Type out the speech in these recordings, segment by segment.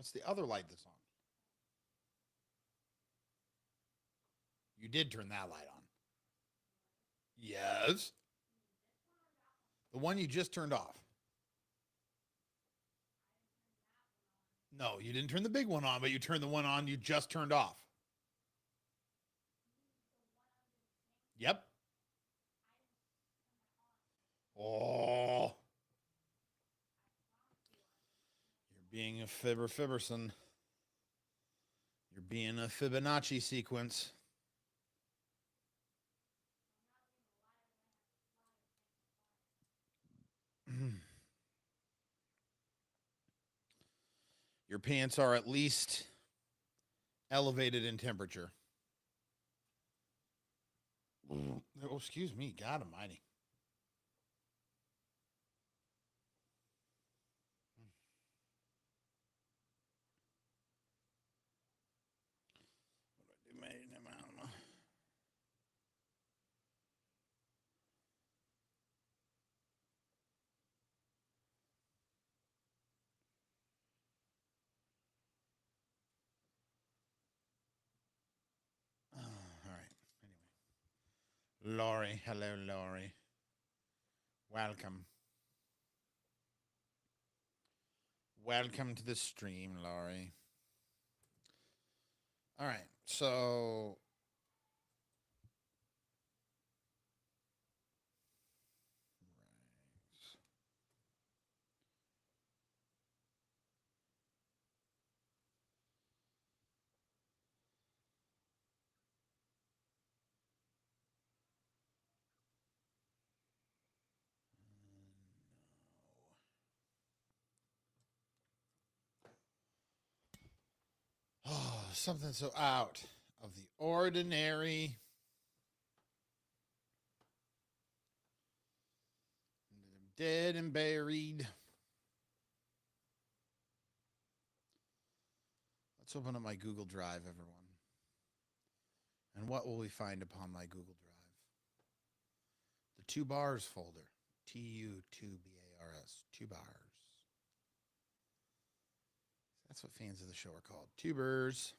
What's the other light that's on? You did turn that light on. Yes. The one you just turned off. No, you didn't turn the big one on, but you turned the one on you just turned off. Yep. Oh. You're being a Fibberson. You're being a Fibonacci sequence. Your pants are at least elevated in temperature. Oh, excuse me. God almighty. All right. Anyway. Laurie. Hello, Laurie. Welcome. Welcome to the stream, Laurie. All right. So oh, something so out of the ordinary. Dead and buried. Let's open up my Google Drive, everyone. And what will we find upon my Google Drive? The 2 bars folder. TU2BARS. 2 bars. That's what fans of the show are called. Tubers.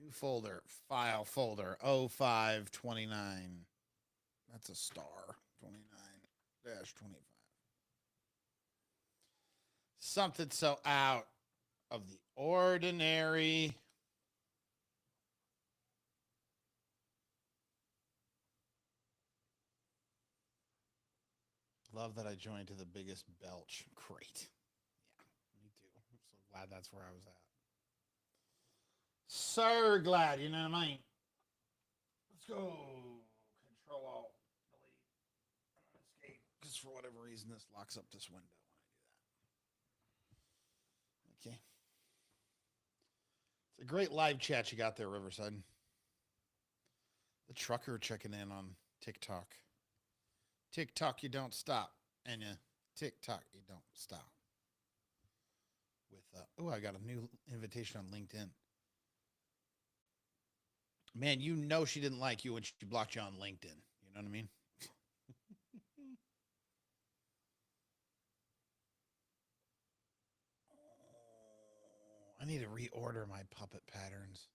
New folder. File folder. 0529. That's a star. 29-25. Something so out of the ordinary. Love that I joined to the biggest belch. Great. Yeah, me too. I'm so glad that's where I was at. So glad, you know what I mean? Let's go. Control Alt Delete. Escape. Because for whatever reason, this locks up this window when I do that. Okay. It's a great live chat you got there, Riverside. The trucker checking in on TikTok. TikTok, you don't stop. And TikTok, you don't stop. With I got a new invitation on LinkedIn. Man, you know she didn't like you when she blocked you on LinkedIn. You know what I mean? I need to reorder my puppet patterns.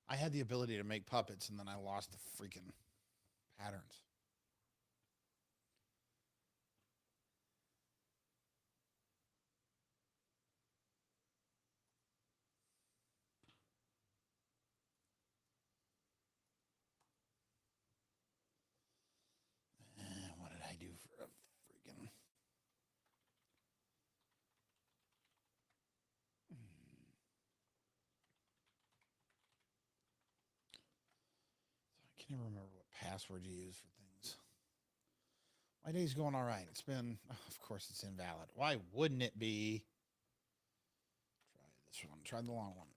I had the ability to make puppets, and then I lost the freaking patterns. What did I do for a freaking... I can't even remember what password you use for things. My day's going all right. It's been, of course, it's invalid. Why wouldn't it be? Try this one. Try the long one.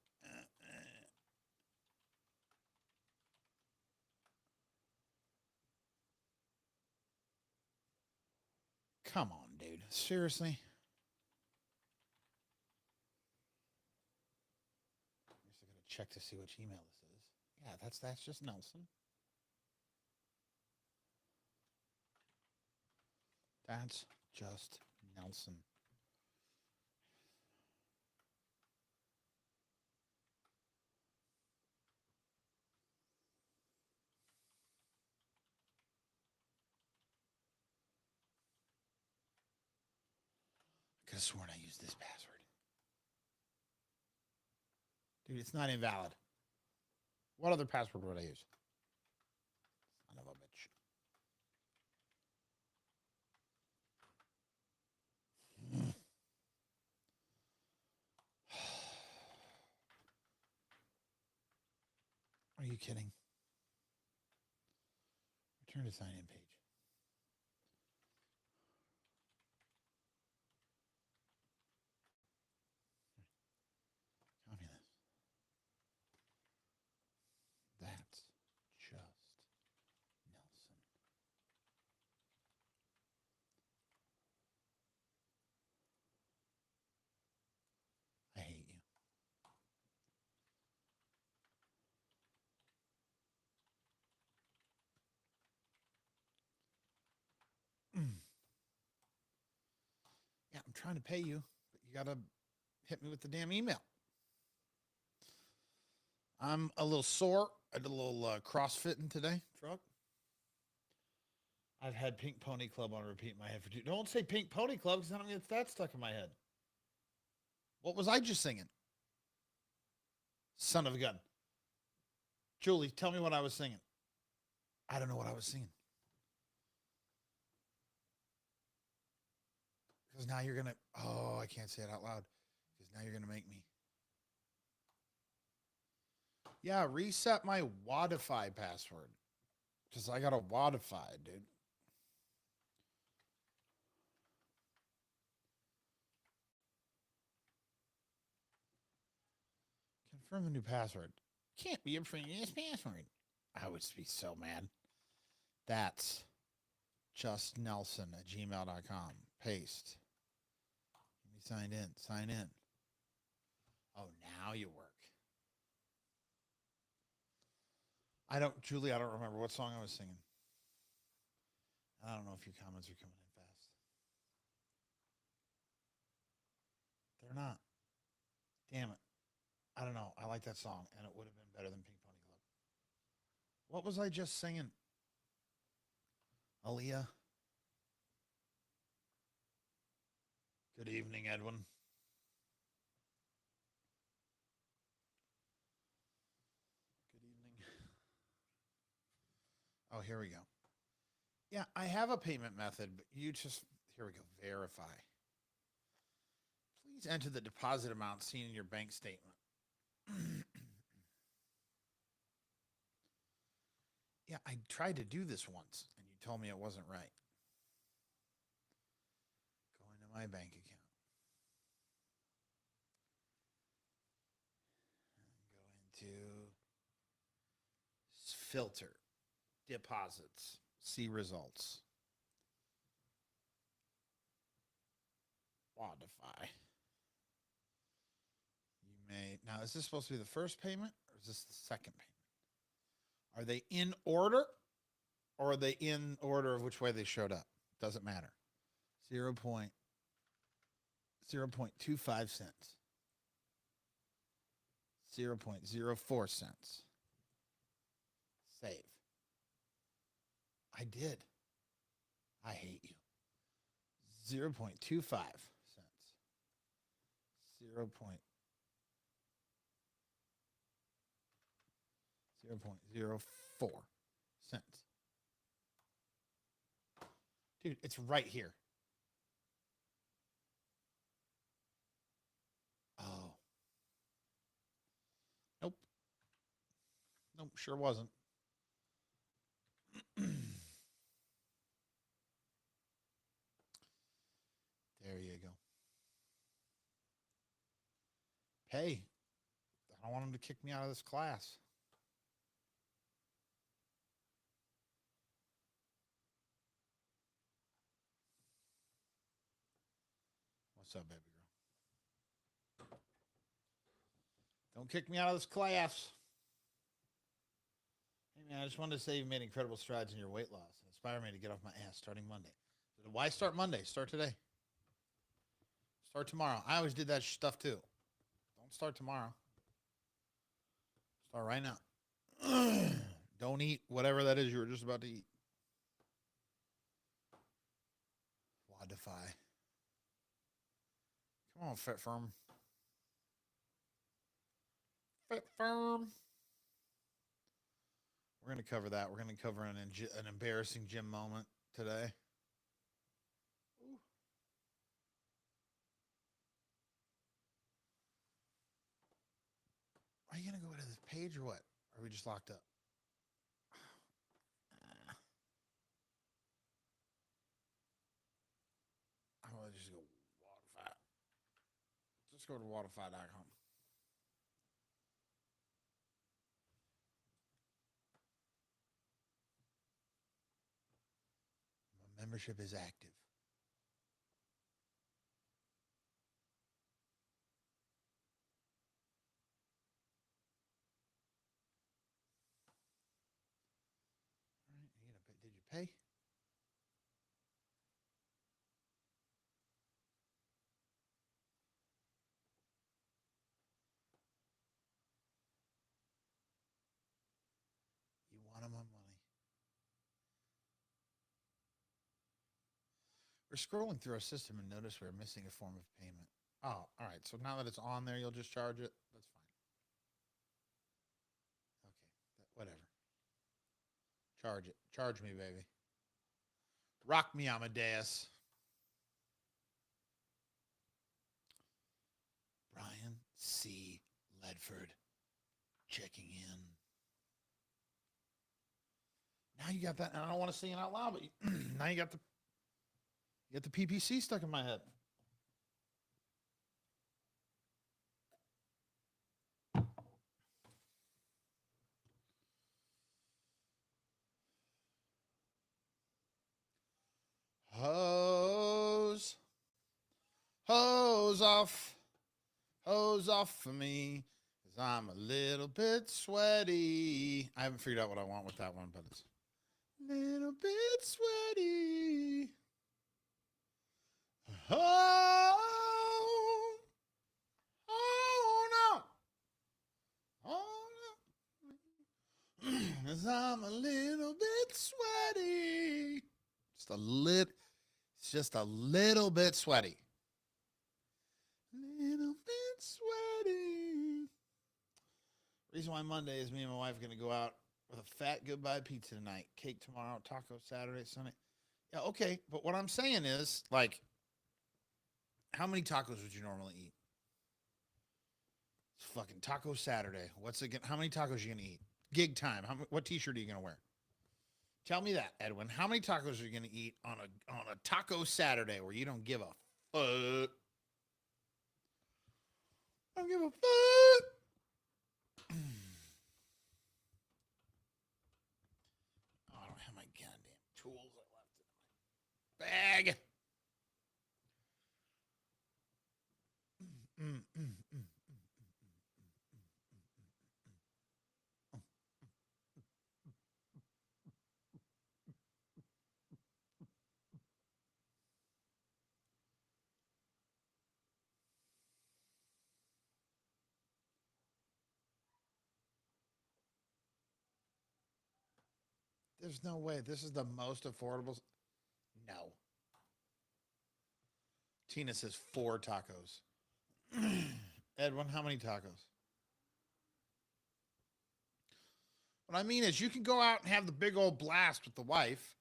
Come on, dude. Seriously? I guess I gotta check to see which email this is. Yeah, that's just Nelson. That's just Nelson. could have sworn I used this password. Dude, it's not invalid. What other password would I use? Son of a bitch. Are you kidding? Return to sign in page. Copy this. That's just Nelson. I hate you. Yeah, I'm trying to pay you, but you got to hit me with the damn email. I'm a little sore. I did a little CrossFitting today, truck. I've had Pink Pony Club on repeat in my head for two. Don't say Pink Pony Club because I don't get that stuck in my head. What was I just singing? Son of a gun. Julie, tell me what I was singing. I don't know what I was singing. Because now you're going to, oh, I can't say it out loud. Because now you're going to make me. Yeah, reset my Wadify password. Because I got a Wadify, dude. Confirm the new password. Can't be a previous password. I would be so mad. That's just Nelson at gmail.com. Paste. Be signed in. Sign in. Oh, now you work. Julie, I don't remember what song I was singing. I don't know if your comments are coming in fast. They're not. Damn it. I don't know. I like that song, and it would have been better than Pink Pony Club. What was I just singing? Aaliyah. Good evening, Edwin. Good evening. Oh, here we go. Yeah, I have a payment method, but here we go, verify. Please enter the deposit amount seen in your bank statement. Yeah, I tried to do this once, and you told me it wasn't right. Go into my bank account. Go into filter, deposits, see results. Wadify. You may, now is this supposed to be the first payment or is this the second payment? Are they in order or are they in order of which way they showed up? Doesn't matter. 0.25 cents. 0.04 cents. Save. I did. I hate you. 0.25 cents. 0.04 cents. Dude, it's right here. Oh. Nope. Nope, sure wasn't. There you go. Hey, I don't want him to kick me out of this class. What's up, baby girl? Don't kick me out of this class. Hey, man, I just wanted to say you made incredible strides in your weight loss and inspire me to get off my ass starting Monday. Why start Monday? Start today. Start tomorrow. I always did that stuff too. Don't start tomorrow. Start right now. Don't eat whatever that is you were just about to eat. Wadify. Come on, Fit Firm. Fit Firm. We're going to cover that. We're going to cover an embarrassing gym moment today. Ooh. Are you going to go to this page or what? Or are we just locked up? I will just go Waterfi. Just go to waterfi.com. My membership is active. All right, you gonna pay? Did you pay? You wanted my money. We're scrolling through our system and notice we're missing a form of payment. Oh, all right. So now that it's on there, you'll just charge it. That's fine. Okay, whatever. Charge it. Charge me, baby. Rock me, Amadeus. Brian C. Ledford checking in. Now you got that. And I don't want to sing it out loud, but now you got the PPC stuck in my head. Hose off for me, because I'm a little bit sweaty. I haven't figured out what I want with that one, but it's a little bit sweaty. Oh no. Oh no. Because I'm a little bit sweaty. It's just a little bit sweaty. Little bit sweaty. Reason why Monday is me and my wife are going to go out with a fat goodbye pizza tonight. Cake tomorrow, taco Saturday, Sunday. Yeah, okay. But what I'm saying is, like, how many tacos would you normally eat? It's fucking taco Saturday. How many tacos are you going to eat? Gig time. What t-shirt are you going to wear? Tell me that, Edwin. How many tacos are you going to eat on a taco Saturday where you don't give a fuck? I don't give a fuck. Oh, I don't have my goddamn tools. I left it in my bag. There's no way. This is the most affordable. No. Tina says 4 tacos. Edwin, how many tacos? What I mean is, you can go out and have the big old blast with the wife.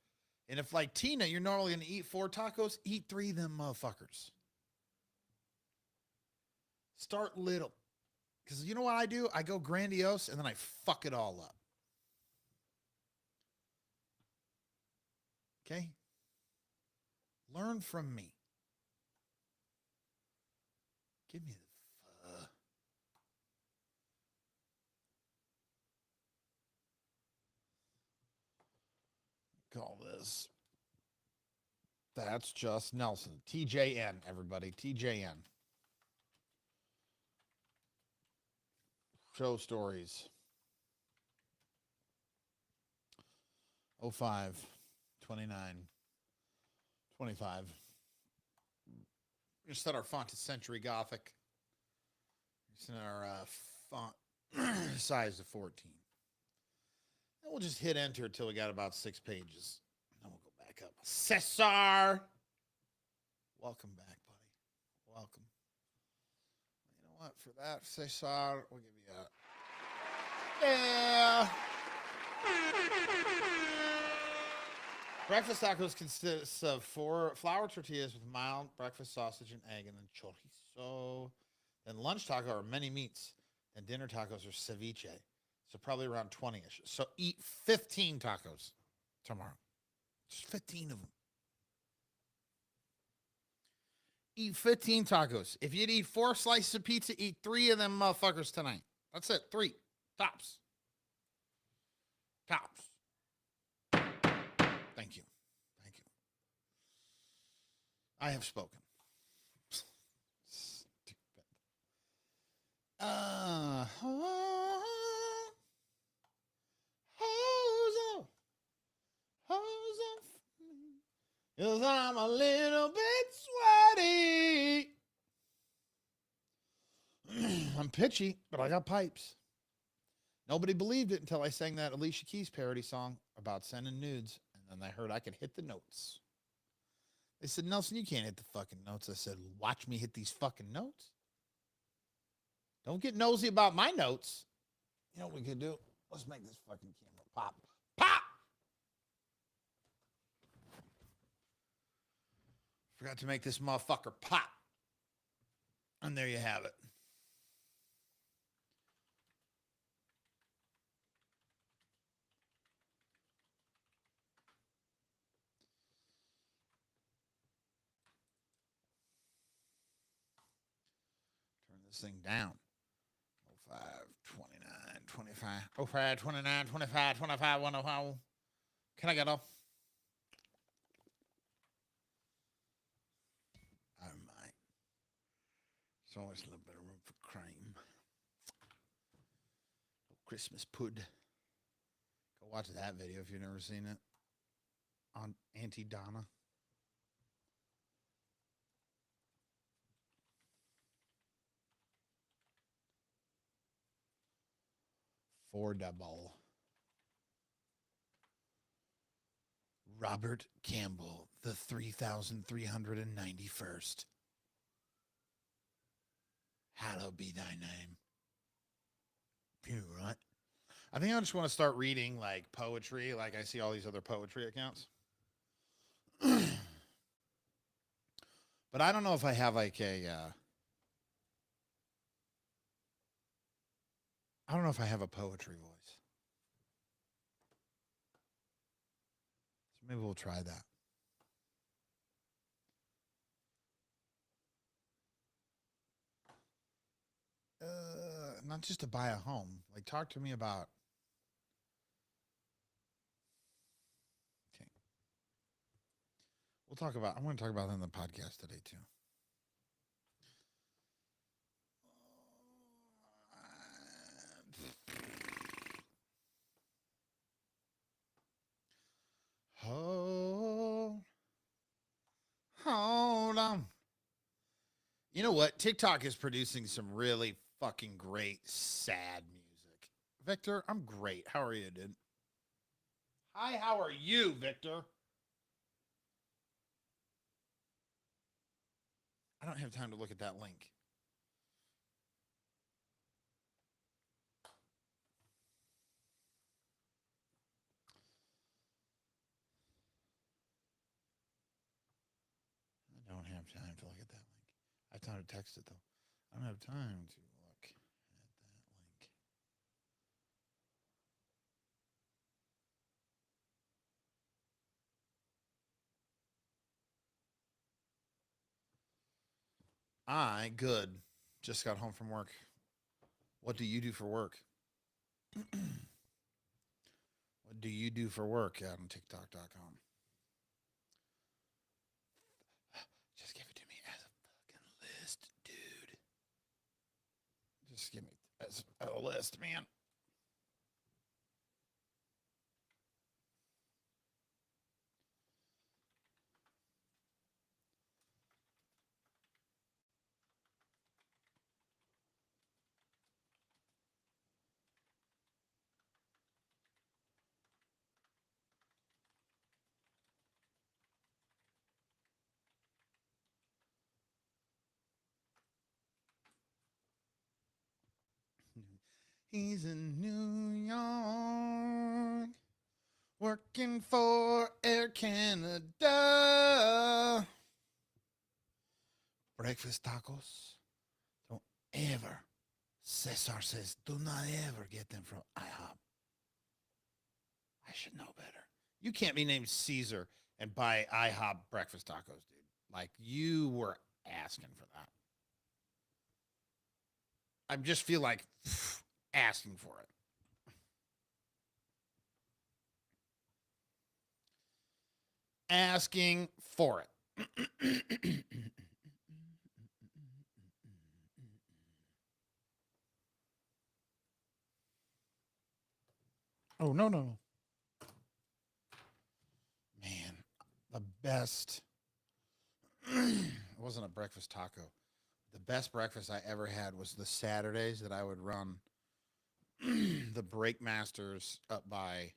And if, like Tina, you're normally going to eat 4 tacos, eat 3 of them motherfuckers. Start little. Because you know what I do? I go grandiose and then I fuck it all up. Okay? Learn from me. Give me the call this. That's just Nelson. TJN, everybody. TJN. Show stories. 05, 29, 25. We just set our font to Century Gothic. We set our font size to 14. And we'll just hit enter until we got about 6 pages. And then we'll go back up. Cesar! Welcome back, buddy. Welcome. what? For that, Cesar, we'll give you a... Yeah. Breakfast tacos consists of 4 flour tortillas with mild breakfast sausage and egg, and then chorizo. Then lunch taco are many meats, and dinner tacos are ceviche. So probably around 20-ish. So eat 15 tacos tomorrow. Just 15 of them. Eat 15 tacos. If you'd eat 4 slices of pizza, eat 3 of them motherfuckers tonight. That's it. 3. Tops. Tops. Thank you. Thank you. I have spoken. Stupid. Cause I'm a little bit sweaty. I'm pitchy, but I got pipes. Nobody believed it until I sang that Alicia Keys parody song about sending nudes. And then I heard I could hit the notes. They said, Nelson, you can't hit the fucking notes. I said, watch me hit these fucking notes. Don't get nosy about my notes. You know what we could do? Let's make this fucking camera pop. Pop! Forgot to make this motherfucker pop. And there you have it. Turn this thing down. 05, 29, 25. 05, 29, 25, 25, 105. Can I get off? I might. There's always a little bit of room for crime. Christmas pud. Go watch that video if you've never seen it. On Auntie Donna. Fordable. Robert Campbell, the 3,391st. Hallowed be thy name. You right? I think I just want to start reading like poetry, like I see all these other poetry accounts. But I don't know if I have like I don't know if I have a poetry voice. So maybe we'll try that. Not just to buy a home. Like, talk to me about. Okay. We'll talk about. I'm going to talk about that in the podcast today too. Hold on. You know what? TikTok is producing some really fucking great sad music. Victor, I'm great. How are you, dude? Hi, how are you, Victor? I don't have time to look at that link. I don't have time to look at that link. I have time to text it, though. I don't have time to look at that link. Good. Just got home from work. What do you do for work? What do you do for work out on TikTok.com? Just give it to me as a fucking list, dude. Just give me as a list, man. He's in New York, working for Air Canada. Breakfast tacos. Don't ever, Cesar says, do not ever get them from IHOP. I should know better. You can't be named Caesar and buy IHOP breakfast tacos, dude. Like, you were asking for that. I just feel like asking for it. Asking for it. Oh, no, no, no. Man, the best. It wasn't a breakfast taco. The best breakfast I ever had was the Saturdays that I would run the Breakmasters up by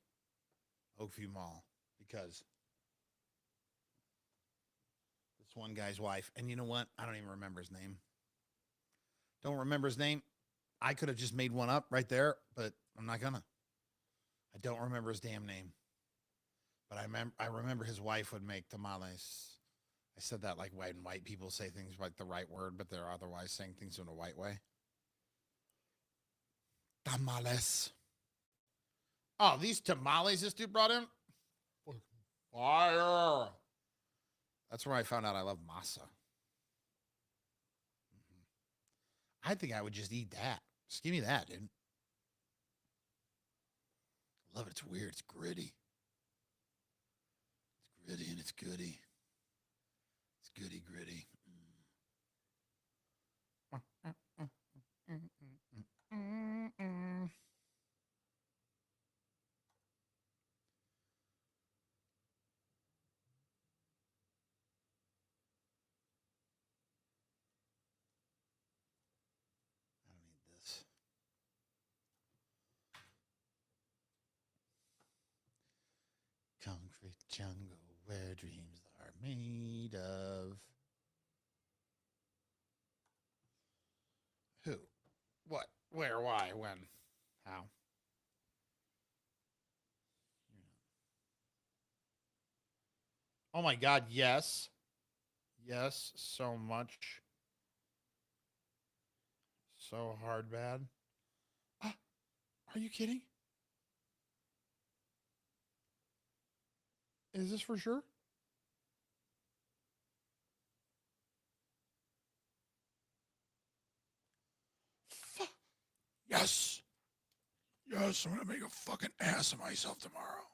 Oakview Mall, because this one guy's wife, and you know what? I don't even remember his name. Don't remember his name. I could have just made one up right there, but I'm not gonna. I don't remember his damn name. But I remember his wife would make tamales. I said that like when white people say things like the right word, but they're otherwise saying things in a white way. Tamales. Oh, these tamales this dude brought in? Fire. That's where I found out I love masa. I think I would just eat that. Just give me that, dude. I love it. It's weird. It's gritty. It's gritty and it's goody. It's goody gritty. I don't need this. Concrete jungle where dreams are made of. Who? What? Where? Why? When? How? Oh my God, yes. Yes, so much. So hard bad. Ah, are you kidding? Is this for sure? Yes. Yes, I'm going to make a fucking ass of myself tomorrow.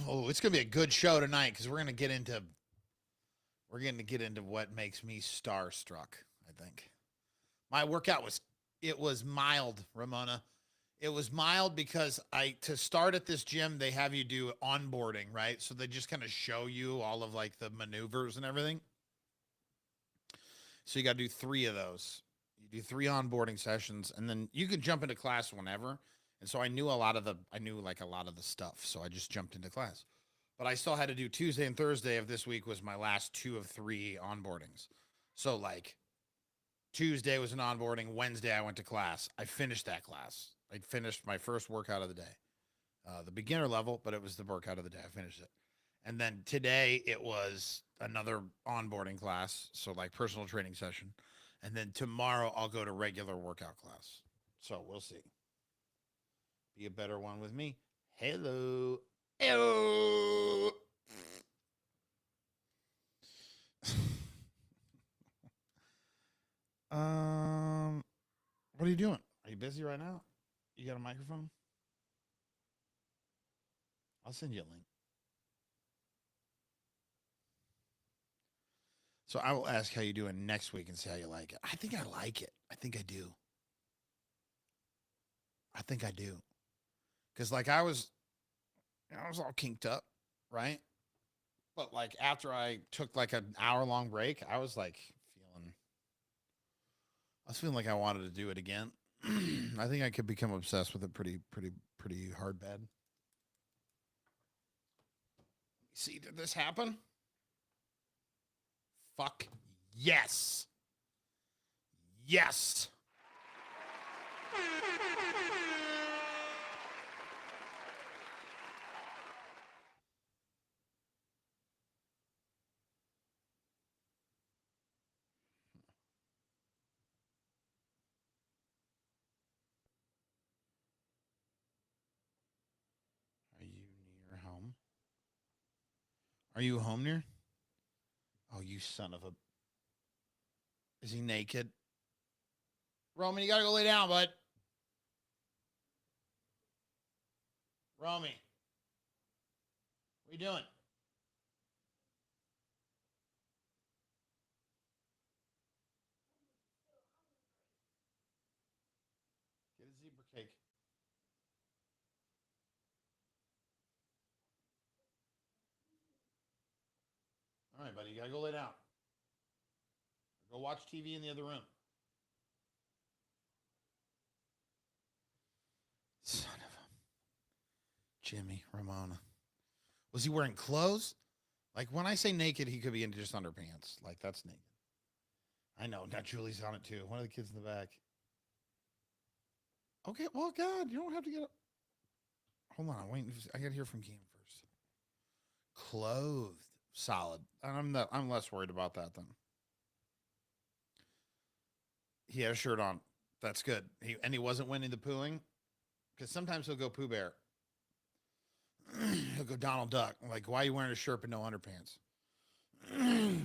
Oh, it's gonna be a good show tonight because we're gonna get into what makes me starstruck. I think my workout was mild, Ramona. It was mild because to start at this gym they have you do onboarding, right? So they just kind of show you all of like the maneuvers and everything. So you got to do 3 of those. You do 3 onboarding sessions, and then you can jump into class whenever. And so I knew a lot of the stuff. So I just jumped into class. But I still had to do Tuesday and Thursday of this week was my last 2 of 3 onboardings. So like Tuesday was an onboarding. Wednesday I went to class. I finished that class. I finished my first workout of the day. The beginner level, but it was the workout of the day. I finished it. And then today it was another onboarding class, so like personal training session. And then tomorrow I'll go to regular workout class. So we'll see. Be a better one with me. Hello. Hello. What are you doing? Are you busy right now? You got a microphone? I'll send you a link. So I will ask how you doing next week and see how you like it. I think I like it. I think I do. I think I do. Because like I was all kinked up, right? But like after I took like an hour-long break, I was feeling like I wanted to do it again. I think I could become obsessed with it pretty hard bad. See, did this happen? Fuck yes. Yes. Are you near home? Are you home near? Oh, you son of a. Is he naked? Roman, you gotta go lay down, bud. Romy. What are you doing? Get a zebra cake. All right, buddy, you gotta go lay down. Go watch TV in the other room. Son of a. Jimmy Ramona. Was he wearing clothes? Like when I say naked, he could be in just underpants. Like that's naked. I know. Now Julie's on it too. One of the kids in the back. Okay. Well, God, you don't have to get up. Hold on. Wait. I got to hear from Game first. Clothed. Solid. I'm less worried about that then. He had a shirt on. That's good. He wasn't Winnie the Poohing. Because sometimes he'll go Pooh Bear. He'll go Donald Duck. Like, why are you wearing a shirt but no underpants? I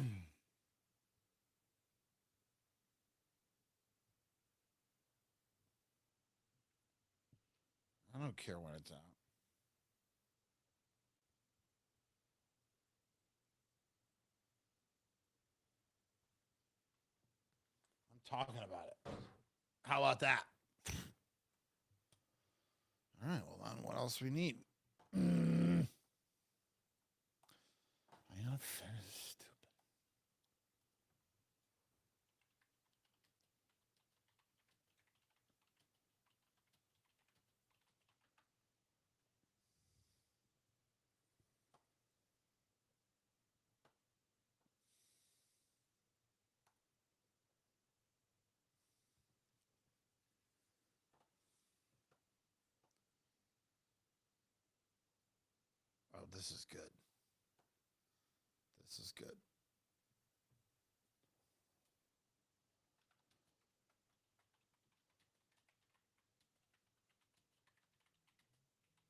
don't care when it's out. I'm talking about it. How about that? All right, well, then what else we need? I gotta finish stupid. Oh, this is good. This is good.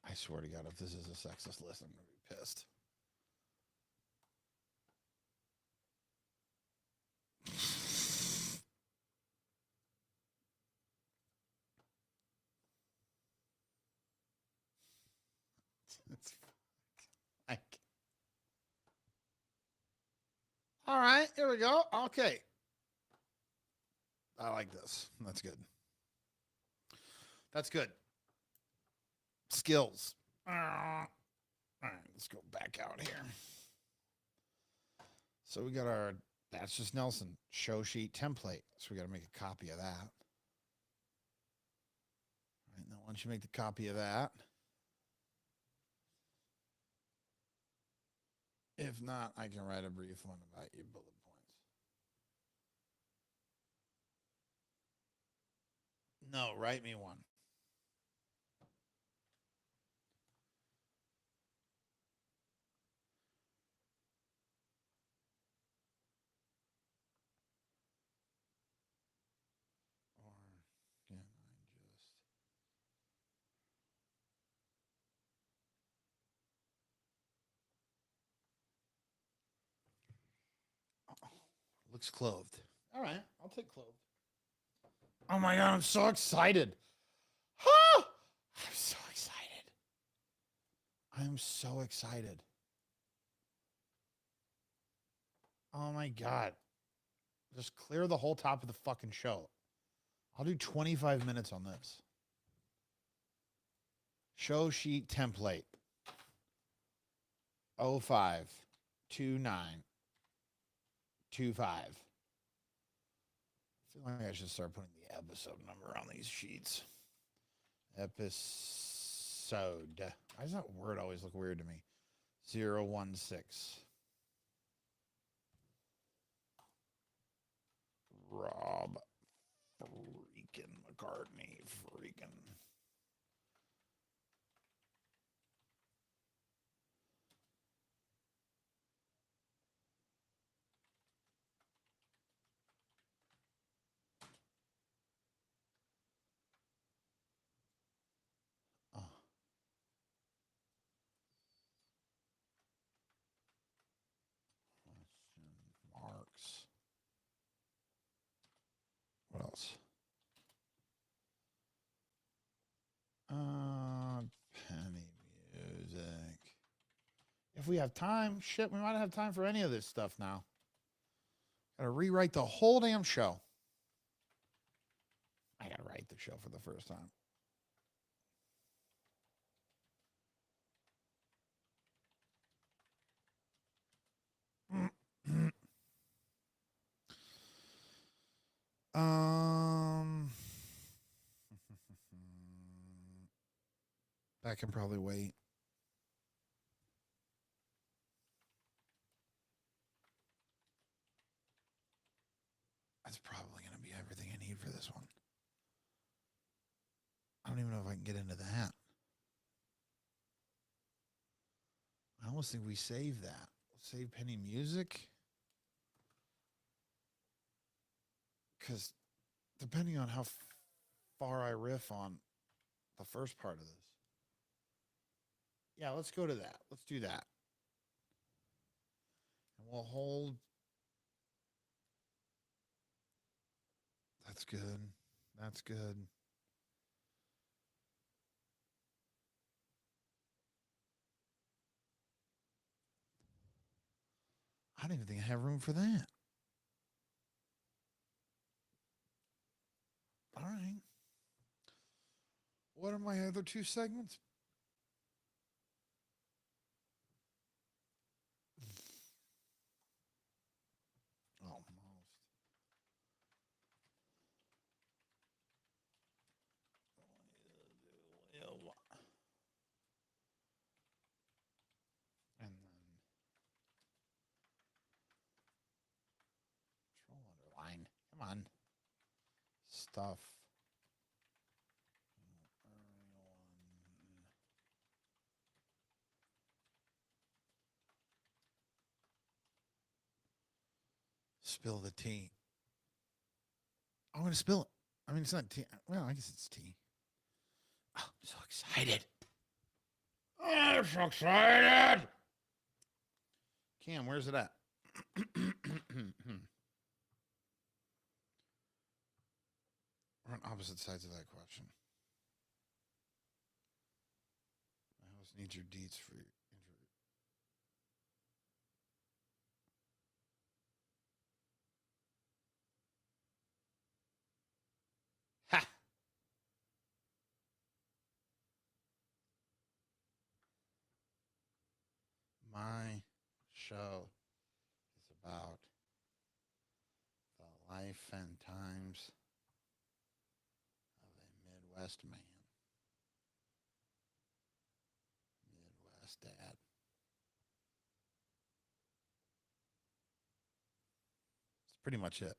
I swear to God, if this is a sexist list, I'm gonna be pissed. It's like, all right, here we go. Okay. I like this. That's good. That's good. Skills. All right, let's go back out here. So we got our That's Just Nelson show sheet template. So we got to make a copy of that. All right, now once you make the copy of that, if not, I can write a brief one about your bullet points. No, write me one. Or can I just looks clothed. All right, I'll take clothed. Oh my God, I'm so excited. I'm so excited. I'm so excited. Oh my God. Just clear the whole top of the fucking show. I'll do 25 minutes on this. Show sheet template 052925. I feel like I should start putting the episode number on these sheets. Episode. Why does that word always look weird to me? 016. Rob freaking McCartney. Freaking. Oh. Marks. What else? Penny music. If we have time, shit, we might not have time for any of this stuff now. Gotta rewrite the whole damn show. I gotta write the show for the first time. That can probably wait. That's probably going to be everything I need for this one. I don't even know if I can get into that. I almost think we save that. Save Penny Music. Because depending on how far I riff on the first part of this. Yeah, let's go to that. Let's do that. And we'll hold. That's good. That's good. I don't even think I have room for that. All right. What are my other two segments? Almost. And then control underline. Come on. Stuff. Spill the tea. I'm going to spill it. I mean, it's not tea. Well, I guess it's tea. Oh, I'm so excited. I'm so excited. Cam, where's it at? We're on opposite sides of that question. My house needs your deeds for your injury. Ha! My show is about the life and times of a Midwest man. Midwest dad. That's pretty much it.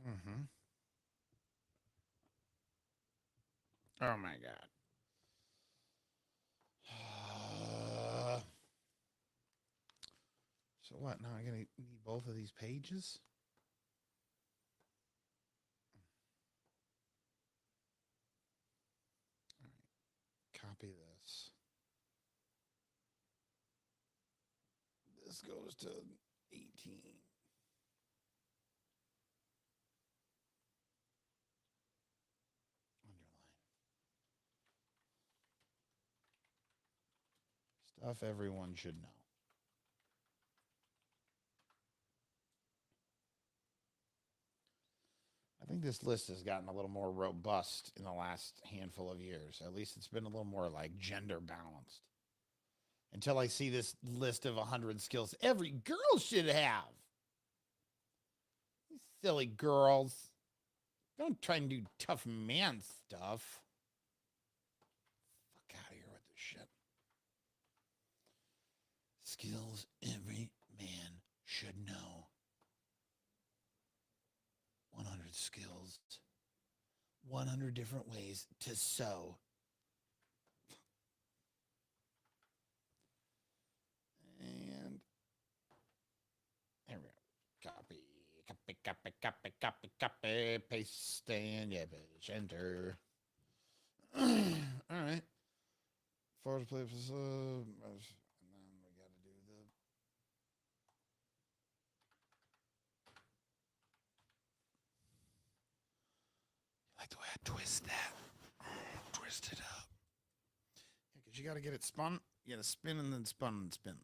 Mm-hmm. Oh my God. So what? Now I'm going to need both of these pages? All right. Copy this. This goes to 18. Underline. Stuff everyone should know. I think this list has gotten a little more robust in the last handful of years. At least it's been a little more like gender balanced. Until I see this list of 100 skills every girl should have. Silly girls. Don't try and do tough man stuff. Fuck out of here with this shit. Skills every man should know. 100 skills. 100 different ways to sew. And there we go. Copy, paste, and yeah, bitch, enter. All right. Forward play, and then we got to do the. Like the way I twist that. Twist it up. Yeah, because you got to get it spun. You got to spin and then spun and spin.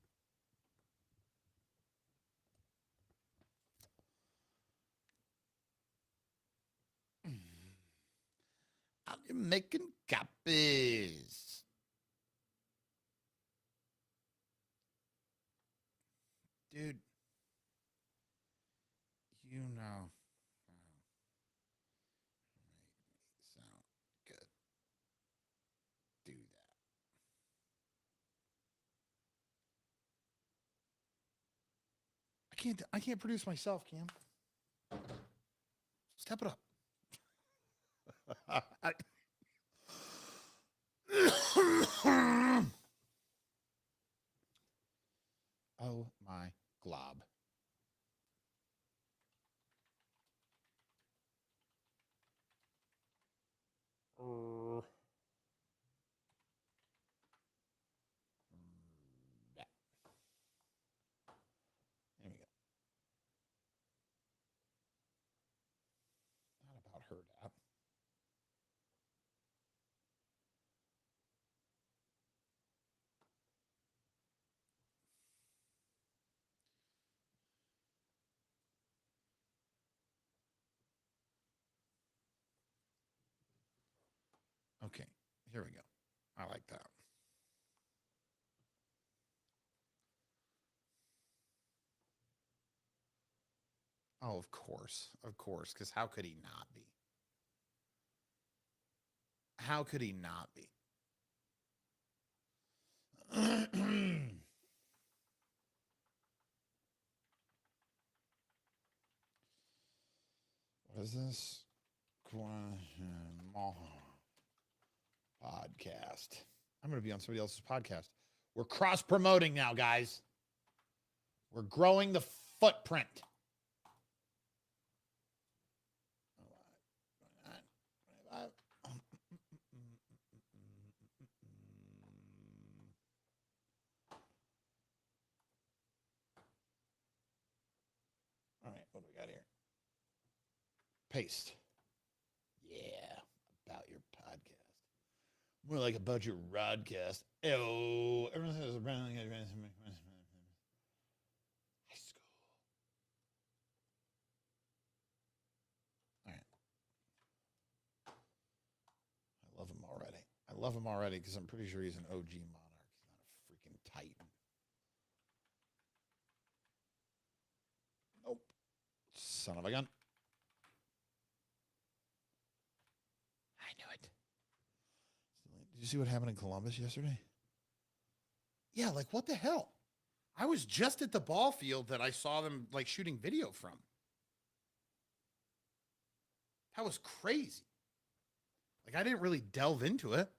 I'm making copies. Dude, you know. Sound good. Do that. I can't produce myself, Cam. Step it up. Oh my glob. There we go. Not about her that. Okay, here we go. I like that. Oh, of course. Of course. Because how could he not be? How could he not be? What is this? Podcast. I'm going to be on somebody else's podcast. We're cross promoting now, guys. We're growing the footprint. All right, what do we got here? Paste. Yeah, about your podcast. More like about your rodcast. Oh, everyone says around high school. All right. I love him already. I love him already because I'm pretty sure he's an OG monarch. He's not a freaking titan. Nope. Son of a gun. I knew it. Did you see what happened in Columbus yesterday? Yeah, like what the hell? I was just at the ball field that I saw them like shooting video from. That was crazy. Like I didn't really delve into it.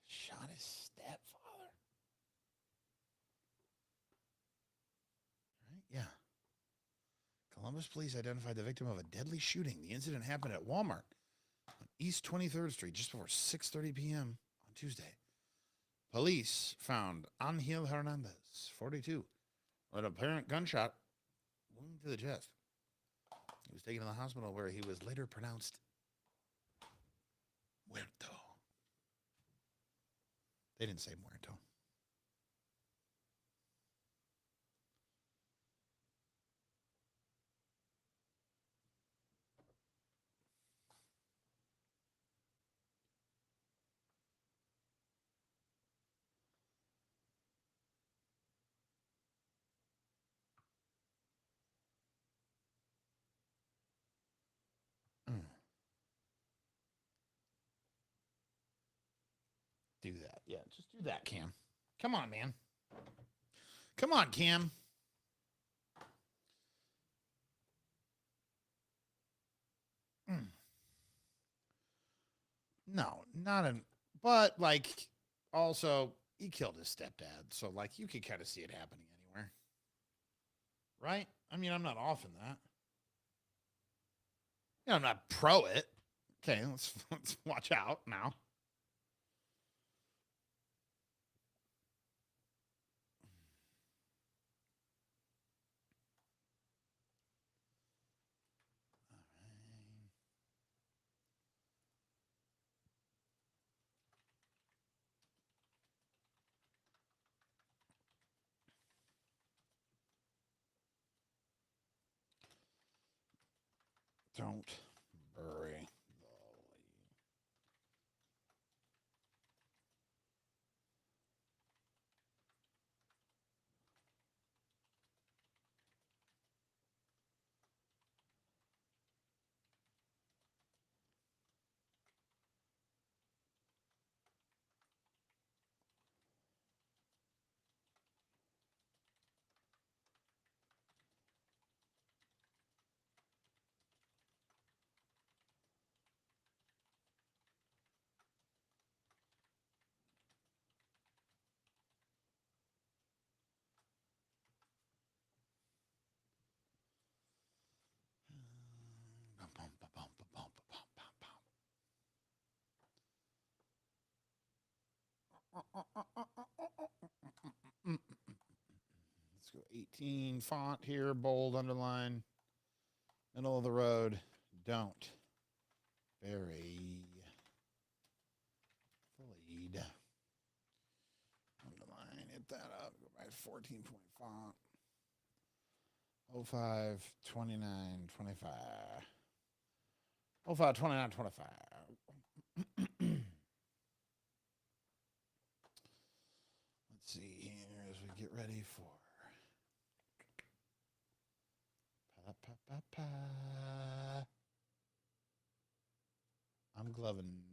Shot his stepfather. Right? Yeah. Columbus police identified the victim of a deadly shooting. The incident happened at Walmart on East 23rd Street just before 6:30 p.m. on Tuesday. Police found Angel Hernandez, 42, with an apparent gunshot wound to the chest. He was taken to the hospital where he was later pronounced muerto. They didn't say muerto. do that. Yeah, just do that, Cam. Come on, man. Come on, Cam. Mm. No, not in. But like, also, he killed his stepdad, so like, you could kind of see it happening anywhere, right? I mean, I'm not off in that. I'm not pro it. Okay, let's watch out now. Don't bury the lead. Let's go 18 font here, bold, underline, middle of the road. Don't bury the lead. Underline, hit that up. Go back to 14 point font. 05, 29, 25. 05, 29, 25. Let's see here as we get ready for I'm gloving.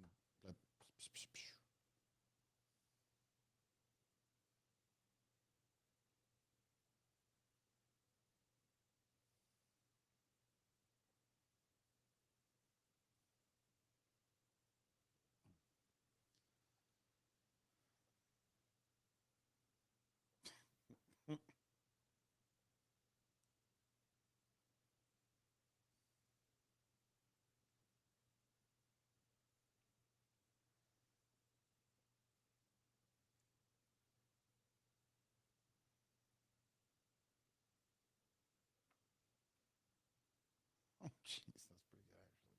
Oh, jeez, that's pretty good actually.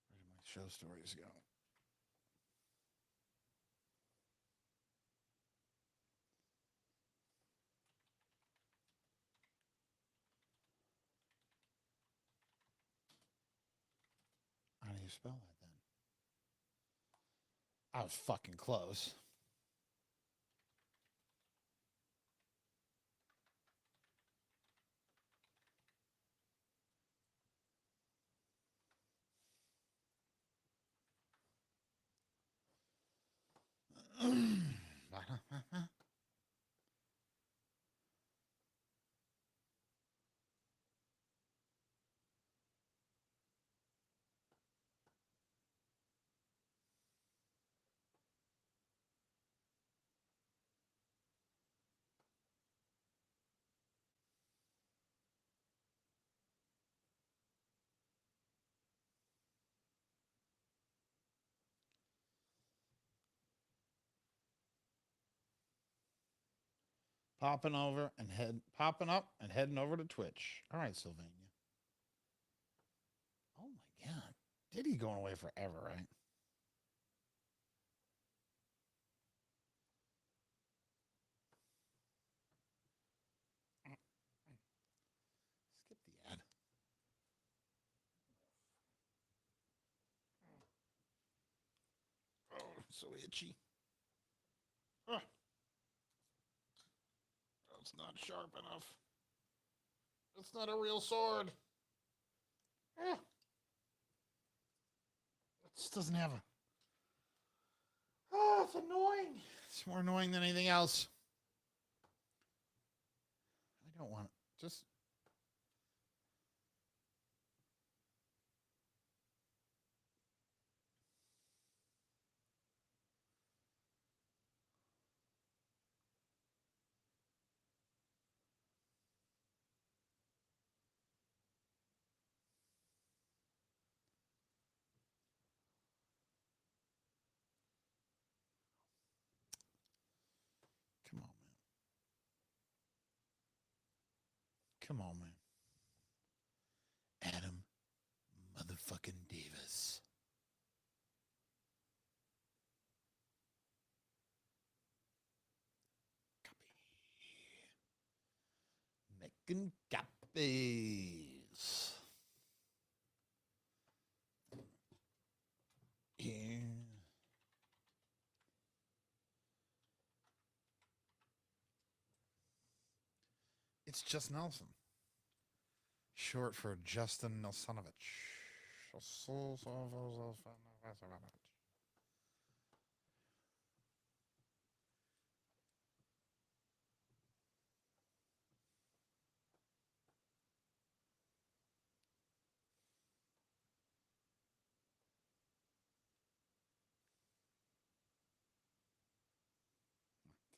Where did my show stories go? How do you spell that then? I was fucking close. Popping up and heading over to Twitch. All right, Sylvania. Oh my god. Diddy going away forever, right? Skip the ad. So itchy. Oh, it's not sharp enough. It's not a real sword. Oh, it just doesn't have a. Oh, it's annoying. It's more annoying than anything else. I don't want it. Just. Come on, man. Come on, man. Adam motherfucking Davis. Making copies. Yeah. It's just Nelson. Short for Justin Nelsonovich.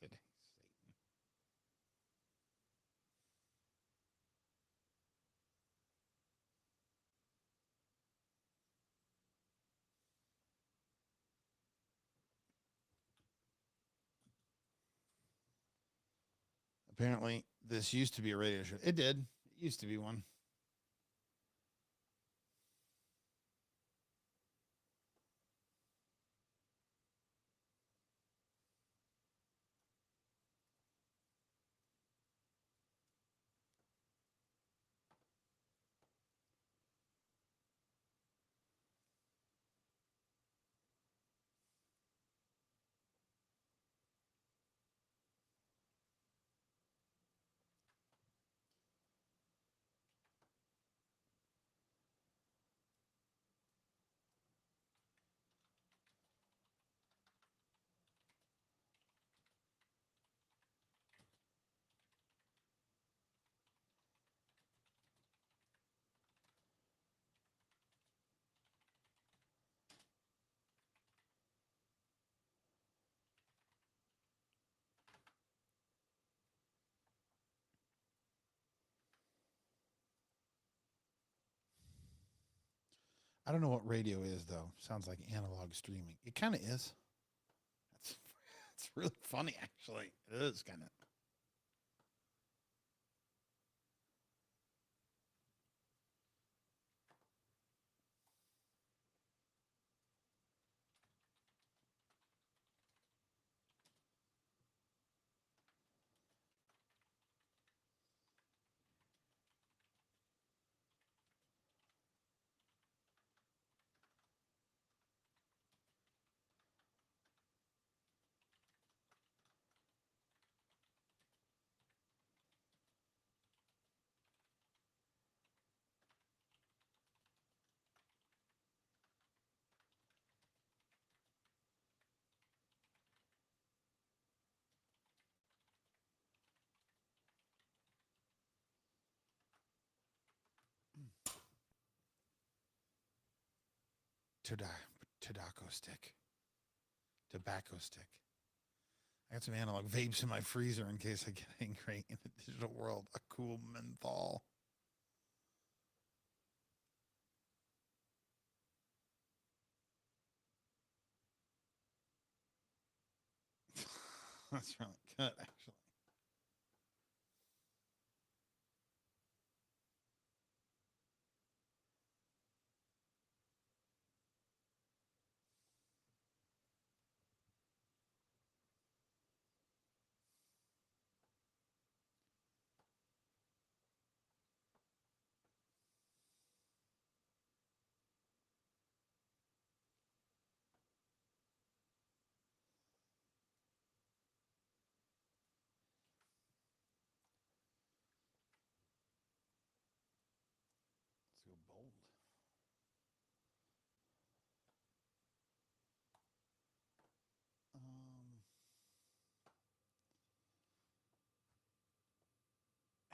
Today, Satan. Apparently, this used to be a radio show. It did. It used to be one. I don't know what radio is though. Sounds like analog streaming. It kind of is. It's it's really funny actually. It is kind of. Tobacco stick. Tobacco stick. I got some analog vapes in my freezer in case I get angry in the digital world. A cool menthol. That's really good, actually.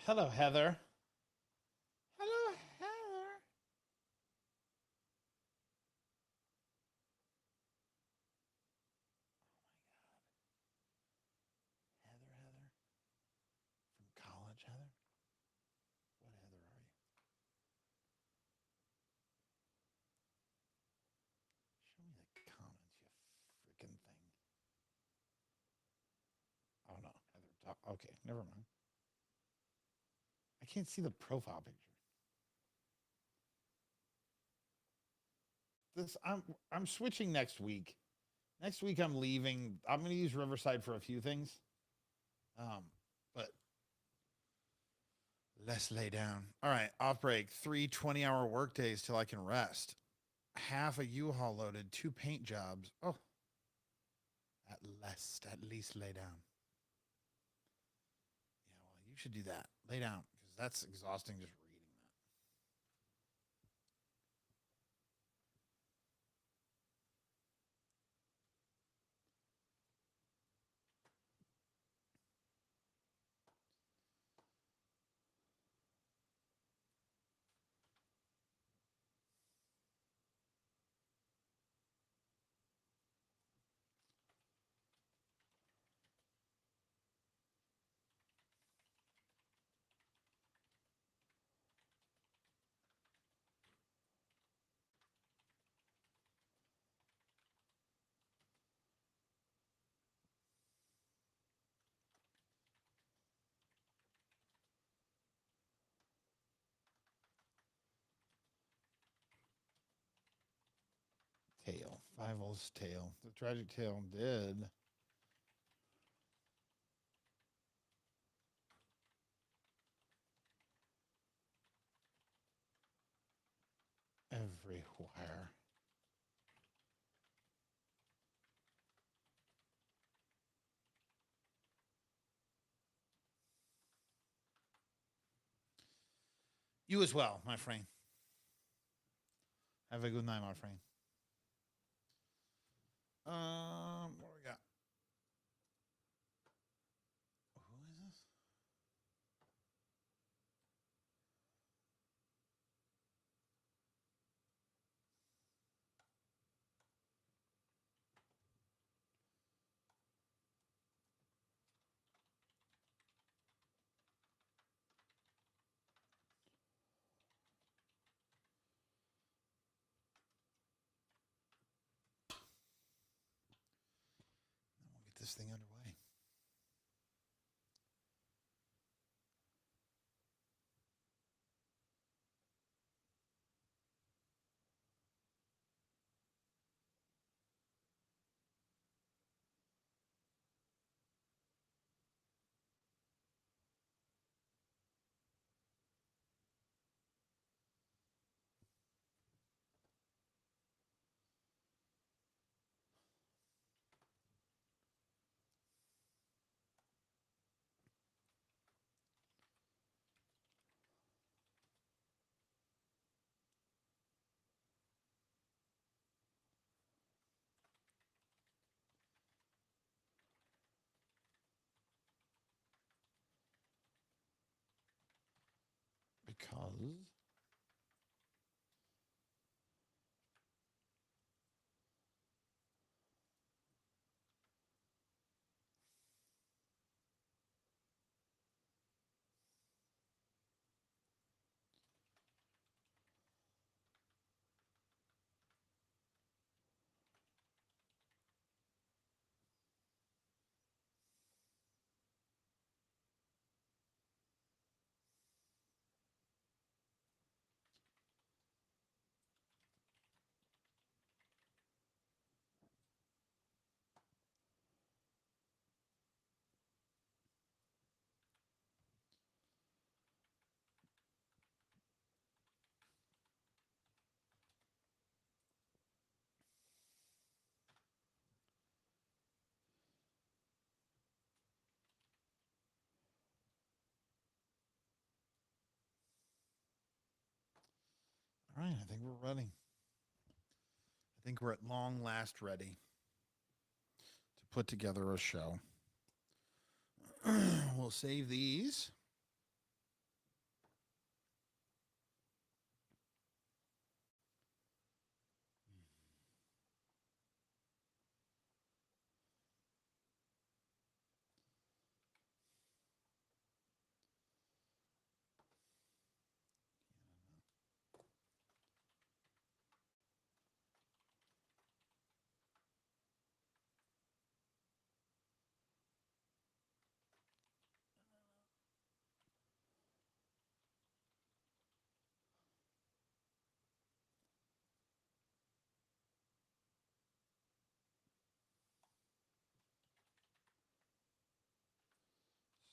Hello, Heather. Hello, Heather. Heather, Heather. From college, Heather? What Heather are you? Show me the comments, you freaking thing. Oh, no. Heather. Okay, never mind. I can't see the profile picture. This I'm switching next week. Next week I'm leaving. I'm going to use Riverside for a few things. But let's lay down. All right, off break. 3 20-hour work days till I can rest. Half a U-Haul loaded, 2 paint jobs. Oh, at least lay down. Yeah, well, you should do that. Lay down because that's exhausting just reading that. Tale. Fievel's tale. The tragic tale did. Everywhere. You as well, my friend. Have a good night, my friend. What do we got? Who is this? We'll get this thing underway. Because all right, I think we're ready. I think we're at long last ready to put together a show. We'll save these.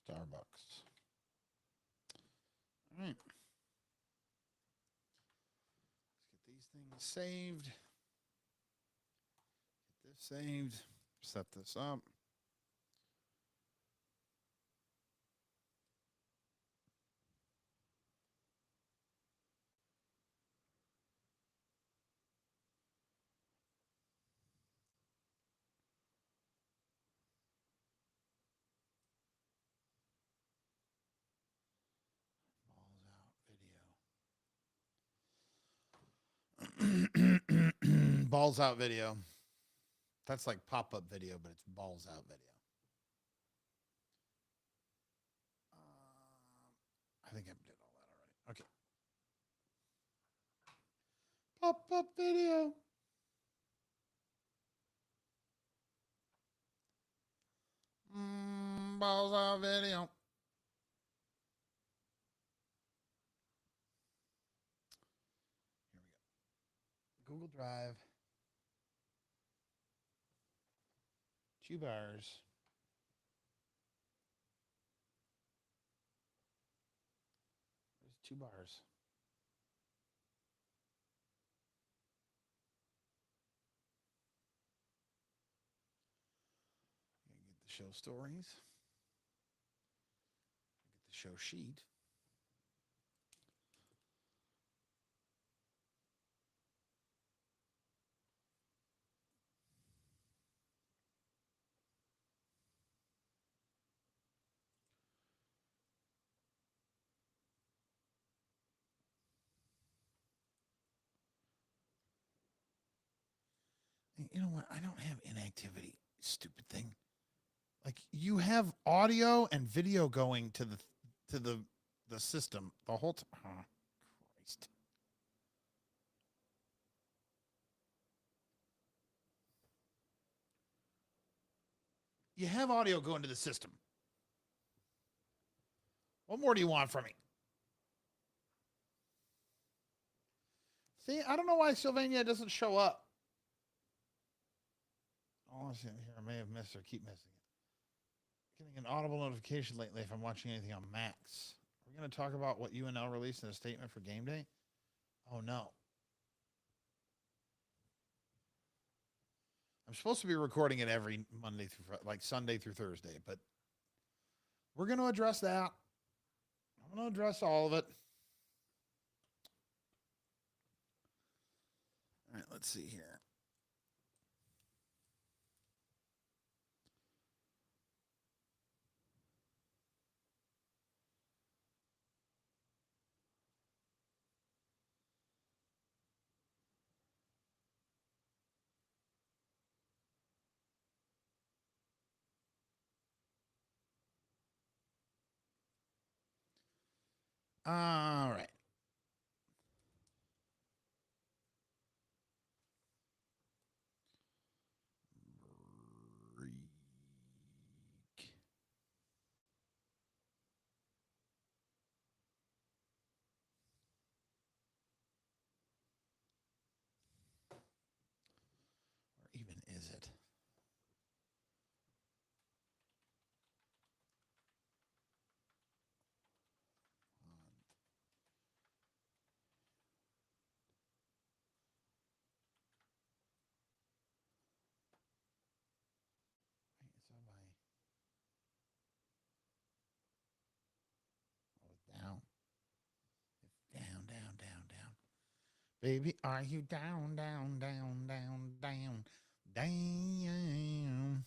Starbucks. All right. Let's get these things saved. Get this saved. Set this up. Balls out video. That's like pop-up video, but it's balls out video. I think I did all that already. Okay. Pop-up video. Balls out video. Here we go. Google Drive. 2 bars. There's 2 bars. Get the show stories. Get the show sheet. You know what? I don't have inactivity. Stupid thing. Like you have audio and video going to the system the whole time. Oh, Christ. You have audio going to the system. What more do you want from me? See, I don't know why Sylvania doesn't show up. Oh, here, I may have missed or keep missing it. Getting an audible notification lately if I'm watching anything on Max. We're going to talk about what UNL released in a statement for game day. Oh, no. I'm supposed to be recording it every Monday through, like Sunday through Thursday, but we're going to address that. I'm going to address all of it. All right, let's see here. All right. Where even is it? Down. Down, down, down, down. Baby, are you down, down, down, down, down, down?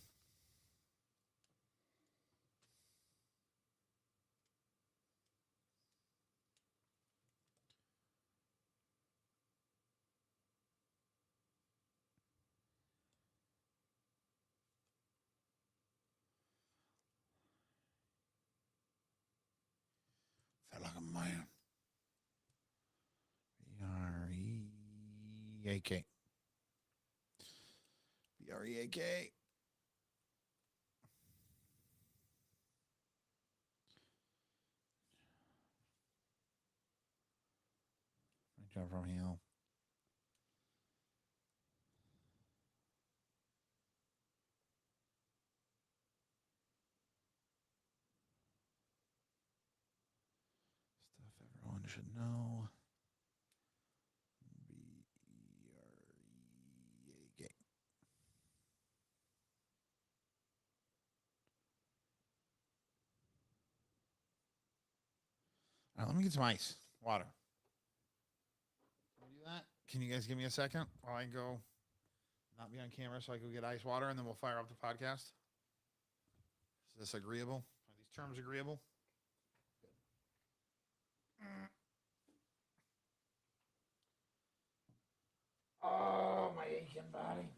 Felt like a man. B-R-E-A-K. B-R-E-A-K. Jump from here. should know. BREA. All right, let me get some ice. Water. Can we do that? Can you guys give me a second while I go not be on camera so I can get ice water and then we'll fire up the podcast? Is this agreeable? Are these terms agreeable? Oh, my aching body.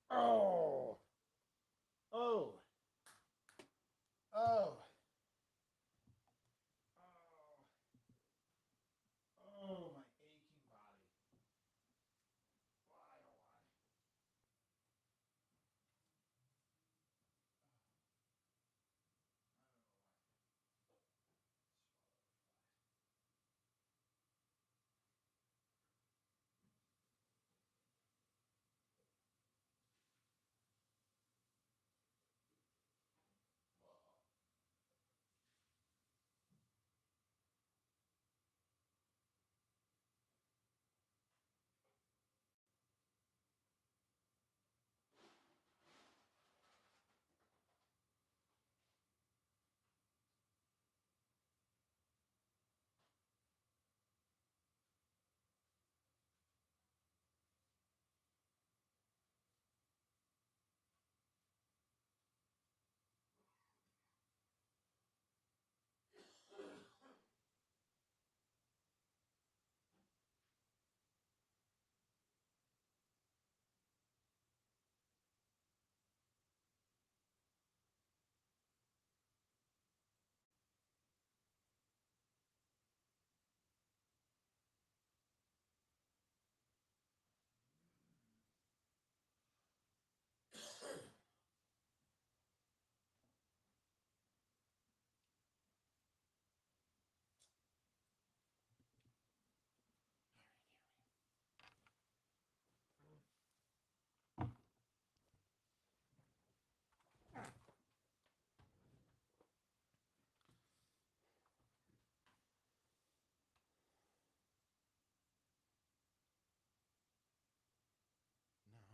Oh. Oh. Oh. Oh, my aching body.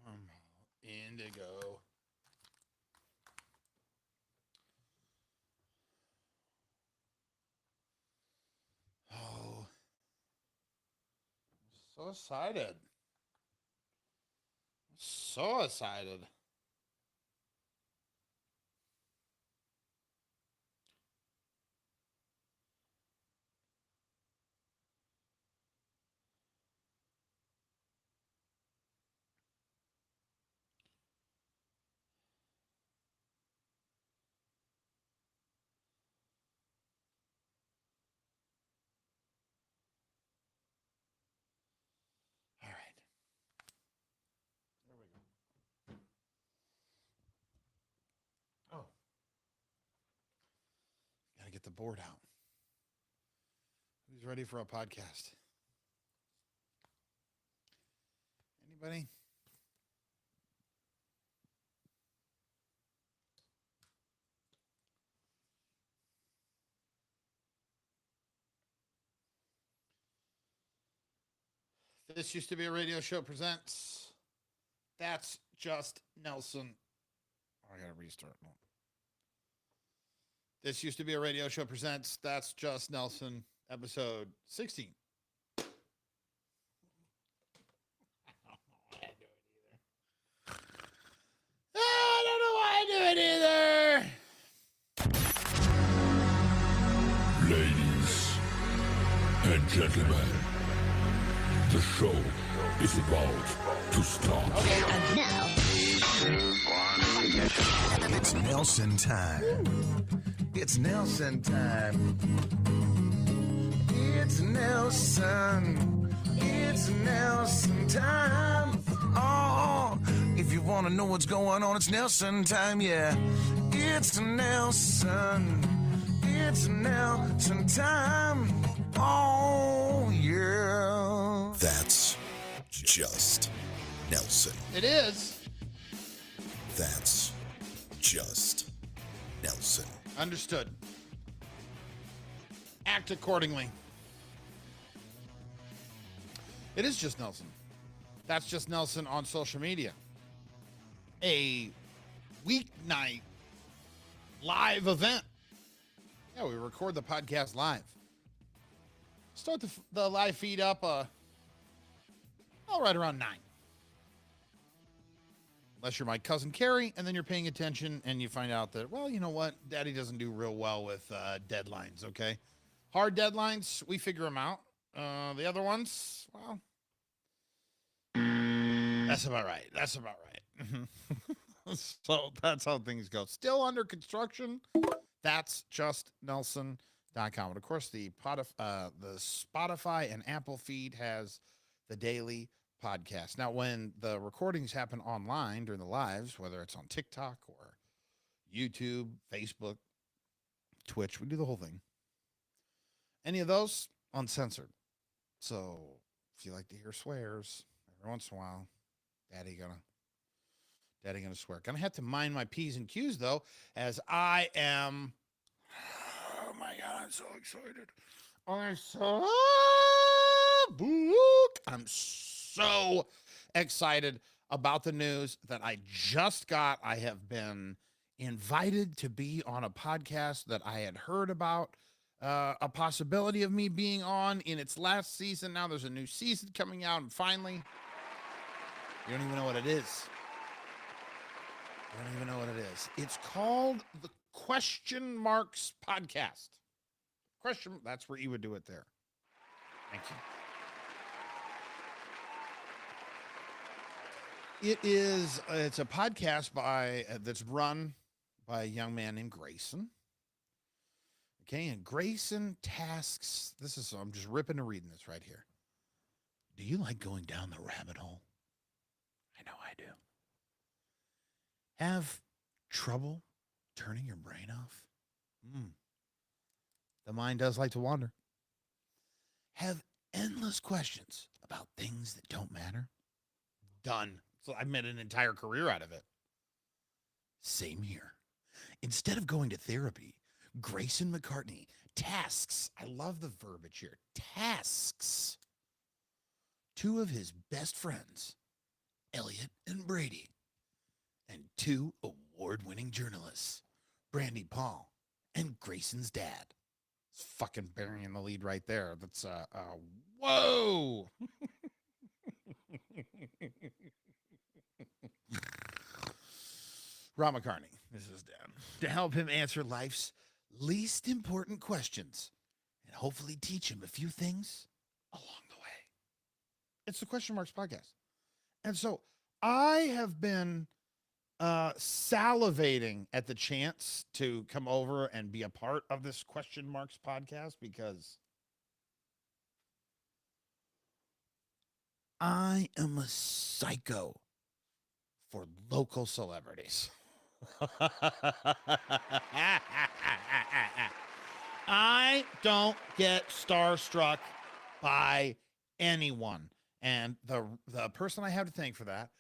Why, oh, why? Indigo. Oh, so excited. So excited. All right. There we go. Oh. Gotta get the board out. Who's ready for a podcast? Anybody? This Used to Be a Radio Show presents That's Just Nelson. Oh, I gotta restart. No. This Used to Be a Radio Show presents That's Just Nelson, episode 16. I don't know why I do it either. Ladies and gentlemen, the show is about to start. And now, it's Nelson time. It's Nelson time. It's Nelson. It's Nelson time. Oh, if you want to know what's going on, it's Nelson time, yeah. It's Nelson. It's Nelson time. Oh, yeah. That's just Nelson. It is. That's just Nelson. Understood. Act accordingly. It is Just Nelson. That's Just Nelson on social media. A weeknight live event. Yeah, we record the podcast live. Start the live feed up right around 9. Unless you're my cousin Carrie, and then you're paying attention and you find out that, well, you know what? Daddy doesn't do real well with deadlines, okay? Hard deadlines, we figure them out. The other ones, well, that's about right. That's about right. So that's how things go. Still under construction. That's justnelson.com. And of course, the Spotify and Apple feed has the daily podcast. Now, when the recordings happen online during the lives, whether it's on TikTok or YouTube, Facebook, Twitch, we do the whole thing. Any of those, uncensored. So if you like to hear swears every once in a while, daddy gonna swear. Gonna have to mind my P's and Q's though, as I am. Oh my God, I'm so excited. I'm so excited about the news that I just got. I have been invited to be on a podcast that I had heard about, a possibility of me being on in its last season. Now there's a new season coming out, and finally, you don't even know what it is. You don't even know what it is. It's called the Question Marks Podcast. That's where you would do it there. Thank you. It's a podcast that's run by a young man named Grayson. Okay, and Grayson tasks, I'm just ripping and reading this right here. Do you like going down the rabbit hole? I know I do. Have trouble turning your brain off? The mind does like to wander. Have endless questions about things that don't matter? Done. So I made an entire career out of it. Same here. Instead of going to therapy, Grayson McCartney tasks, I love the verbiage here, tasks 2 of his best friends, Elliot and Brady, and 2 award-winning journalists, Brandy Paul and Grayson's dad. It's fucking burying the lead right there. That's whoa. Rob McCartney, this is Dan, to help him answer life's least important questions and hopefully teach him a few things along the way. It's the Question Marks Podcast. And so I have been salivating at the chance to come over and be a part of this Question Marks Podcast because I am a psycho for local celebrities. I don't get starstruck by anyone. And the person I have to thank for that,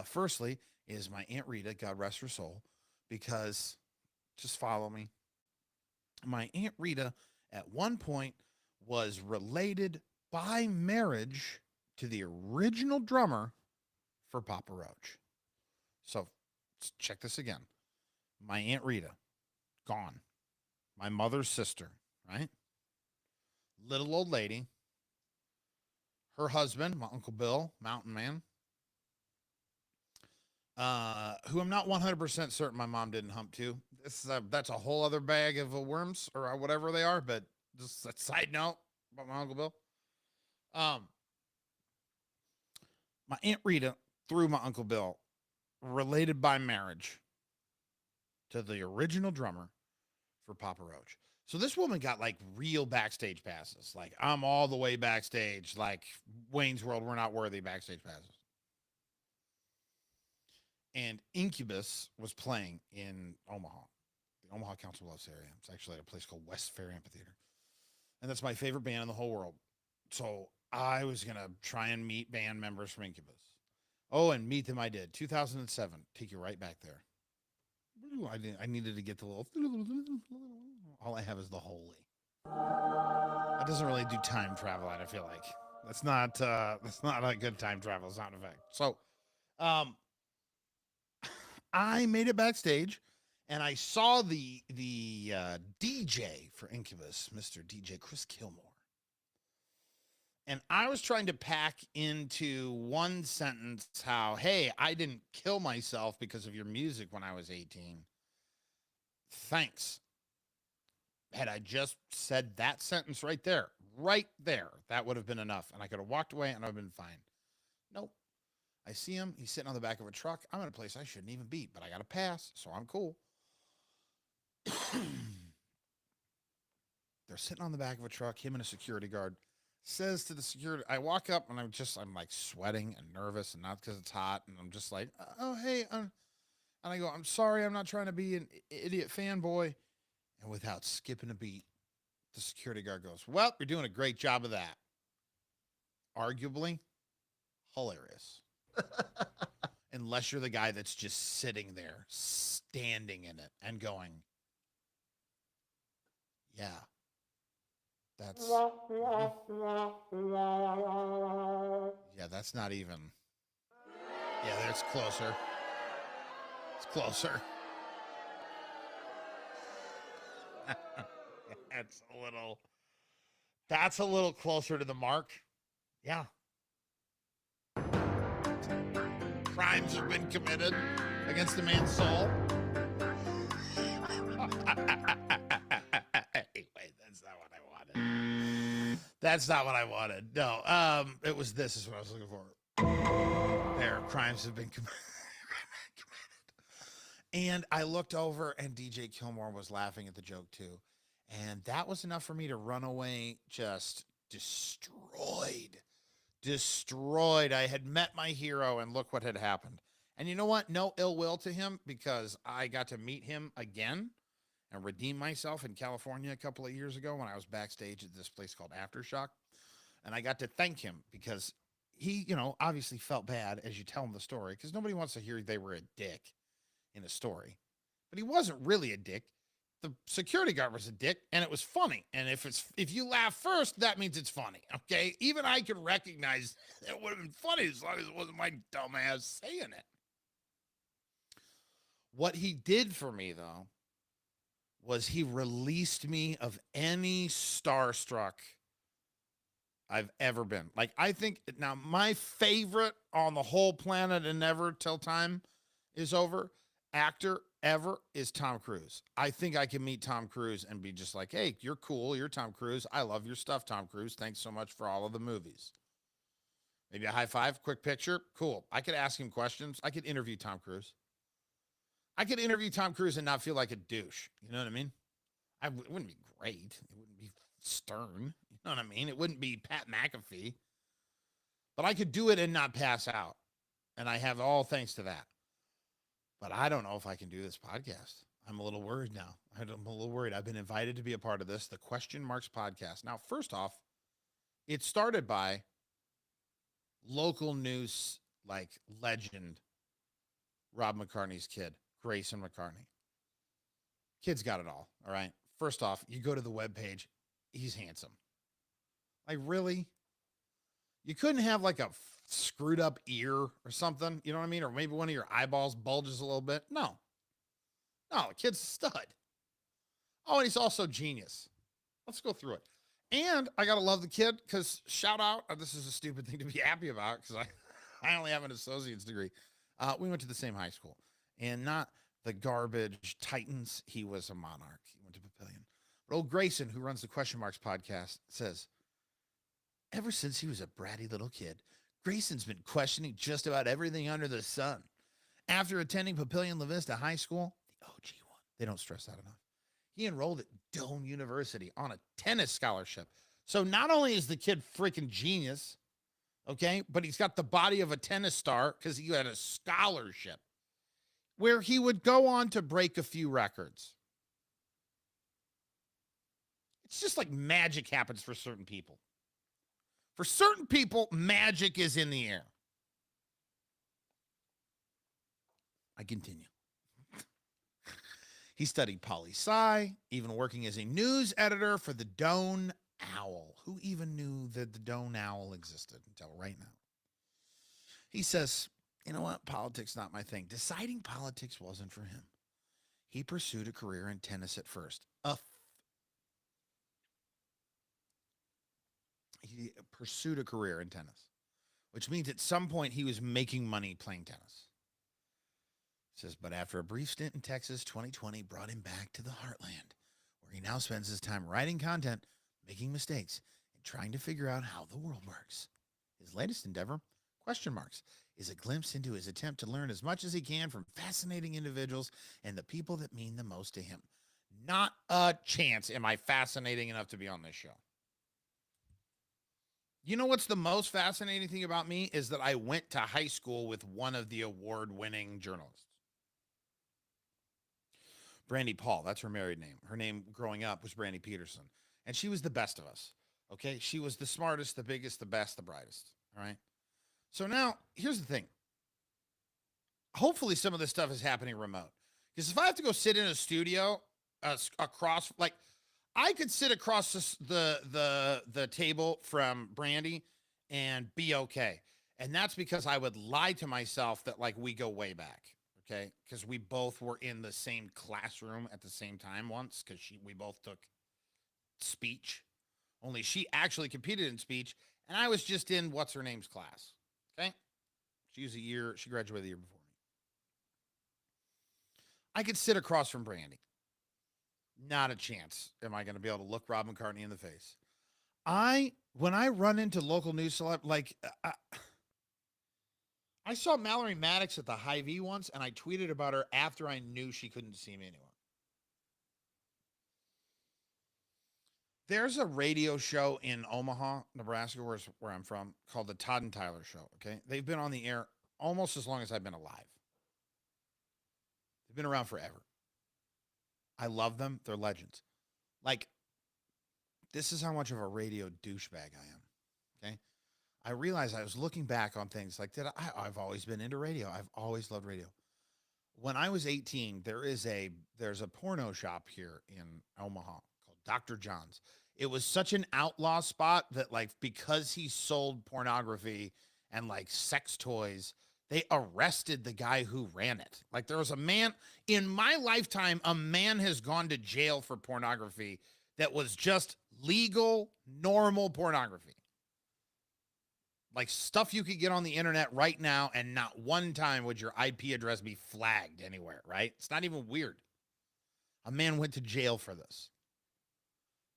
firstly, is my Aunt Rita, God rest her soul, because just follow me. My Aunt Rita at one point was related by marriage to the original drummer for Papa Roach. So check this again. My Aunt Rita, gone. My mother's sister, right? Little old lady. Her husband, my Uncle Bill, Mountain Man, who I'm not 100% certain my mom didn't hump to. That's a whole other bag of worms or whatever they are, but just a side note about my Uncle Bill. My Aunt Rita, through my Uncle Bill, related by marriage to the original drummer for Papa Roach. So this woman got like real backstage passes. Like I'm all the way backstage, like Wayne's World, we're not worthy backstage passes. And Incubus was playing in Omaha, the Omaha Council Bluffs area. It's actually at a place called West Fair Amphitheater. And that's my favorite band in the whole world. So I was going to try and meet band members from Incubus. Oh, and meet them I did. 2007. Take you right back there. I needed to get the little. All I have is the holy. That doesn't really do time travel. I feel like that's not a good time travel sound effect. So, I made it backstage, and I saw the DJ for Incubus, Mr. DJ Chris Kilmore. And I was trying to pack into one sentence how, hey, I didn't kill myself because of your music when I was 18. Thanks. Had I just said that sentence right there, that would have been enough. And I could have walked away and I've been fine. Nope. I see him. He's sitting on the back of a truck. I'm in a place I shouldn't even be, but I got a pass, so I'm cool. They're sitting on the back of a truck, him and a security guard. Says to the security, I walk up and I'm like sweating and nervous, and not because it's hot. And I'm just like, oh, hey. And I go, I'm sorry. I'm not trying to be an idiot fanboy. And without skipping a beat, the security guard goes, well, you're doing a great job of that. Arguably hilarious. Unless you're the guy that's just sitting there, standing in it and going, yeah. That's yeah, that's not even. Yeah, that's closer. It's closer. That's a little closer to the mark. Yeah. Crimes have been committed against a man's soul. That's not what I wanted. No, it was this is what I was looking for. There, crimes have been committed. And I looked over and DJ Kilmore was laughing at the joke too. And that was enough for me to run away just destroyed. I had met my hero and look what had happened. And you know what? No ill will to him because I got to meet him again and redeem myself in California a couple of years ago when I was backstage at this place called Aftershock. And I got to thank him because he, obviously felt bad as you tell him the story because nobody wants to hear they were a dick in a story. But he wasn't really a dick. The security guard was a dick and it was funny. And if you laugh first, that means it's funny. Okay. Even I could recognize it would have been funny as long as it wasn't my dumb ass saying it. What he did for me though, was he released me of any starstruck I've ever been. Like, I think now my favorite on the whole planet and never till time is over actor ever is Tom Cruise. I think I can meet Tom Cruise and be just like, hey, you're cool. You're Tom Cruise. I love your stuff, Tom Cruise. Thanks so much for all of the movies. Maybe a high five, quick picture. Cool. I could ask him questions. I could interview Tom Cruise. I could interview Tom Cruise and not feel like a douche. You know what I mean? It wouldn't be great. It wouldn't be stern. You know what I mean? It wouldn't be Pat McAfee. But I could do it and not pass out. And I have all thanks to that. But I don't know if I can do this podcast. I'm a little worried now. I'm a little worried. I've been invited to be a part of this, the Question Marks podcast. Now, first off, it started by local news, like legend, Rob McCartney's kid, Grayson McCartney. Kid's got it all right? First off, you go to the webpage, he's handsome. Like, really? You couldn't have like a screwed up ear or something, you know what I mean? Or maybe one of your eyeballs bulges a little bit. No, the kid's a stud. Oh, and he's also genius. Let's go through it. And I got to love the kid because shout out, this is a stupid thing to be happy about because I only have an associate's degree. We went to the same high school and not the garbage Titans. He was a Monarch. He went to Papillion. But old Grayson, who runs the Question Marks podcast, says, ever since he was a bratty little kid, Grayson's been questioning just about everything under the sun. After attending Papillion La Vista High School, the OG one, they don't stress that enough, he enrolled at Doane University on a tennis scholarship. So not only is the kid freaking genius, okay, but he's got the body of a tennis star because he had a scholarship where he would go on to break a few records. It's just like magic happens for certain people. For certain people, magic is in the air. I continue. He studied poli-sci, even working as a news editor for the Doane Owl. Who even knew that the Doane Owl existed until right now? He says, you know what? Politics not my thing. Deciding politics wasn't for him. He pursued a career in tennis at first. He pursued a career in tennis, which means at some point he was making money playing tennis. He says, but after a brief stint in Texas, 2020 brought him back to the heartland, where he now spends his time writing content, making mistakes, and trying to figure out how the world works. His latest endeavor, question marks, is a glimpse into his attempt to learn as much as he can from fascinating individuals and the people that mean the most to him. Not a chance am I fascinating enough to be on this show. You know what's the most fascinating thing about me is that I went to high school with one of the award-winning journalists. Brandy Paul, that's her married name. Her name growing up was Brandy Peterson. And she was the best of us, okay? She was the smartest, the biggest, the best, the brightest, all right? So now, here's the thing. Hopefully some of this stuff is happening remote. Because if I have to go sit in a studio across, like, I could sit across the table from Brandy and be okay. And that's because I would lie to myself that, like, we go way back, okay? Because we both were in the same classroom at the same time once, because we both took speech. Only she actually competed in speech, and I was just in what's-her-name's class, okay? She graduated the year before me. I could sit across from Brandy. Not a chance am I going to be able to look Rob McCartney in the face. When I run into local news celeb, like, I saw Mallory Maddox at the Hy-Vee once, and I tweeted about her after I knew she couldn't see me anymore. There's a radio show in Omaha, Nebraska, where I'm from, called the Todd and Tyler Show, okay? They've been on the air almost as long as I've been alive. They've been around forever. I love them. They're legends. Like, this is how much of a radio douchebag I am, okay? I realized I was looking back on things like that. I've always been into radio. I've always loved radio. When I was 18, there's a porno shop here in Omaha called Dr. John's. It was such an outlaw spot that, like, because he sold pornography and, like, sex toys, they arrested the guy who ran it. Like, there was a man in my lifetime, a man has gone to jail for pornography that was just legal, normal pornography. Like, stuff you could get on the internet right now, and not one time would your IP address be flagged anywhere, right? It's not even weird. A man went to jail for this.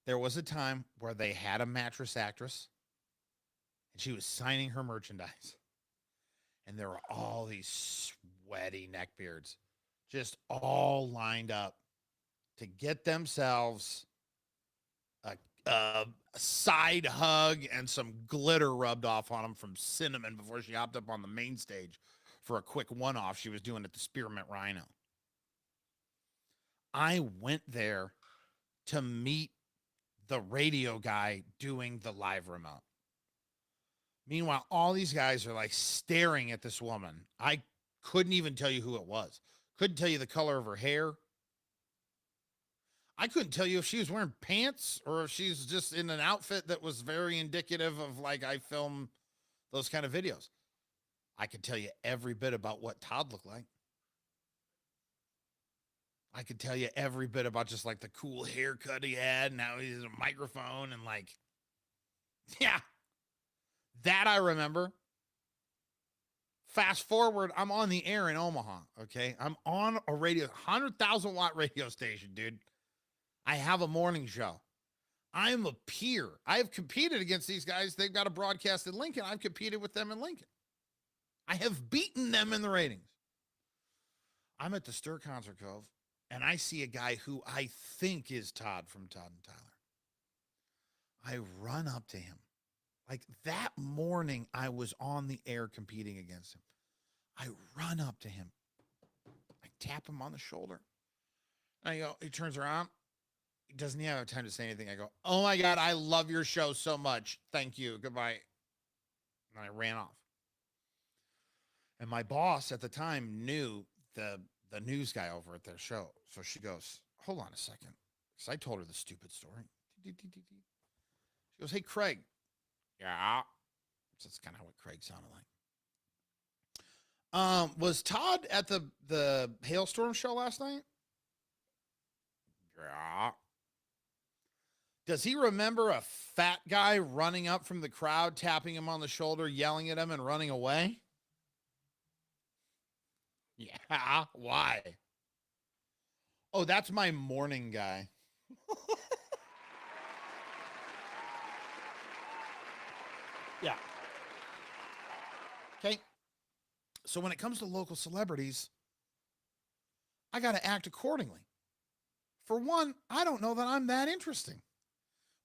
There was a time where they had a mattress actress, and she was signing her merchandise. And there were all these sweaty neckbeards just all lined up to get themselves a side hug and some glitter rubbed off on them from Cinnamon before she hopped up on the main stage for a quick one-off she was doing at the Spearmint Rhino. I went there to meet the radio guy doing the live remote. Meanwhile, all these guys are like staring at this woman. I couldn't even tell you who it was. Couldn't tell you the color of her hair. I couldn't tell you if she was wearing pants or if she's just in an outfit that was very indicative of, like, I film those kind of videos. I could tell you every bit about what Todd looked like. I could tell you every bit about just, like, the cool haircut he had and how he's a microphone and, like, yeah. That I remember. Fast forward, I'm on the air in Omaha, okay? I'm on a 100,000 watt radio station, dude. I have a morning show. I'm a peer. I've competed against these guys. They've got a broadcast in Lincoln. I've competed with them in Lincoln. I have beaten them in the ratings. I'm at the Stir Concert Cove, and I see a guy who I think is Todd from Todd and Tyler. I run up to him. Like, that morning, I was on the air competing against him. I run up to him. I tap him on the shoulder. I go, he turns around. He doesn't even have time to say anything. I go, oh, my God, I love your show so much. Thank you. Goodbye. And I ran off. And my boss at the time knew the the news guy over at their show. So she goes, hold on a second. Because I told her the stupid story. She goes, hey, Craig. Yeah. So that's kind of what Craig sounded like. Was Todd at the Hailstorm show last night? Yeah. Does he remember a fat guy running up from the crowd, tapping him on the shoulder, yelling at him, and running away? Yeah. Why? Oh, that's my morning guy. Yeah. Okay. So when it comes to local celebrities, I got to act accordingly. For one, I don't know that I'm that interesting,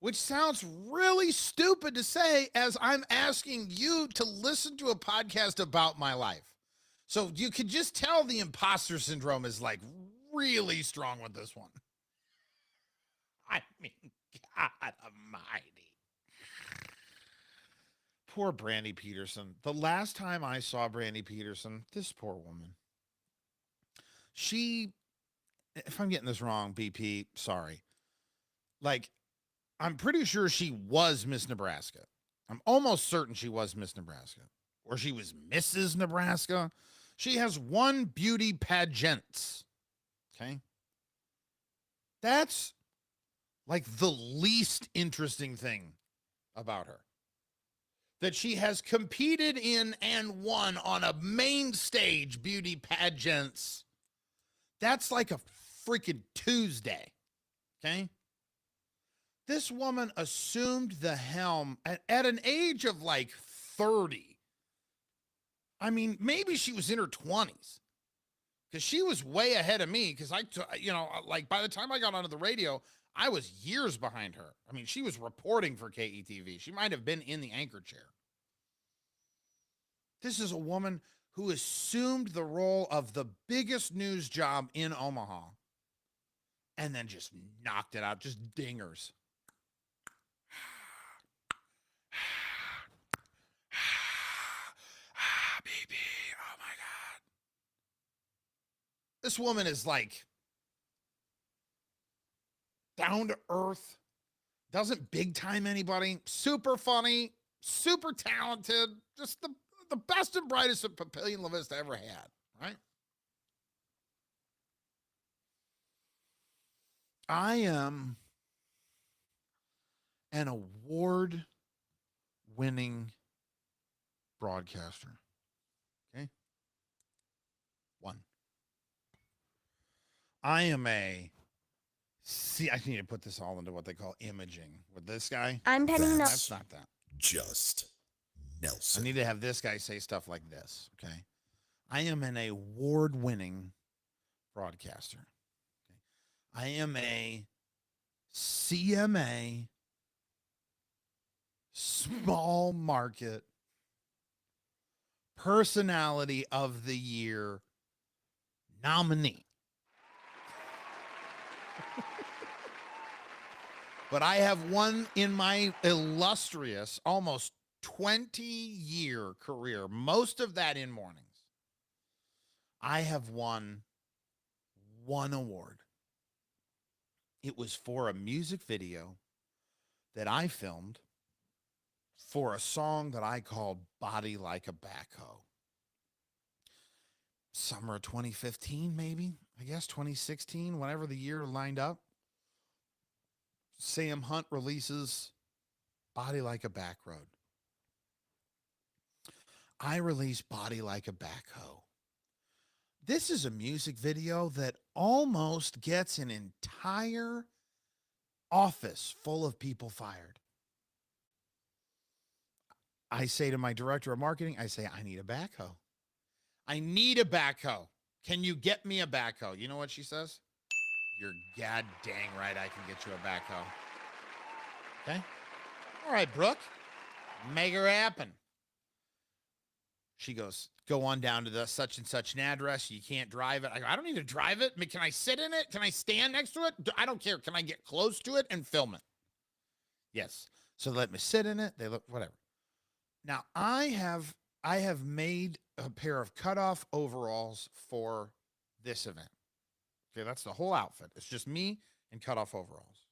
which sounds really stupid to say as I'm asking you to listen to a podcast about my life. So you could just tell the imposter syndrome is like really strong with this one. I mean, God almighty. Poor Brandy Peterson. The last time I saw Brandy Peterson, this poor woman, she, if I'm getting this wrong, BP, sorry. Like, I'm pretty sure she was Miss Nebraska. I'm almost certain she was Miss Nebraska. Or she was Mrs. Nebraska. She has won beauty pageants. Okay? That's like the least interesting thing about her. That she has competed in and won on a main stage beauty pageants. That's like a freaking Tuesday. Okay? This woman assumed the helm at an age of like 30. I mean, maybe she was in her 20s because she was way ahead of me because like by the time I got onto the radio, I was years behind her. I mean, she was reporting for KETV. She might have been in the anchor chair. This is a woman who assumed the role of the biggest news job in Omaha and then just knocked it out, just dingers. Baby, oh my God. This woman is like down to earth, doesn't big time anybody, super funny, super talented, just the best and brightest that Papillion La Vista ever had, right? I am an award-winning broadcaster. Okay? One. I am I need to put this all into what they call imaging with this guy. I'm Penny That's not that. Just I Nelson. need to have this guy say stuff like this, okay? I am an award-winning broadcaster. Okay? I am a CMA small market personality of the year nominee. But I have won in my illustrious, almost 20-year career, most of that in mornings. I have won one award. It was for a music video that I filmed for a song that I called Body Like a Backhoe. Summer of 2015, maybe, I guess 2016, whenever the year lined up. Sam Hunt releases Body Like a Back Road. I release Body Like a Backhoe. This is a music video that almost gets an entire office full of people fired. I say to my director of marketing, I say, I need a backhoe. I need a backhoe. Can you get me a backhoe? You know what she says? You're god dang right I can get you a backhoe. Okay? All right, Brooke. Make her happen. She goes, go on down to the such and such an address. You can't drive it. I go, I don't need to drive it. I mean, can I sit in it? Can I stand next to it? I don't care. Can I get close to it and film it? Yes. So let me sit in it. They look, whatever. Now, I have made a pair of cutoff overalls for this event. Okay, that's the whole outfit. It's just me and cutoff overalls.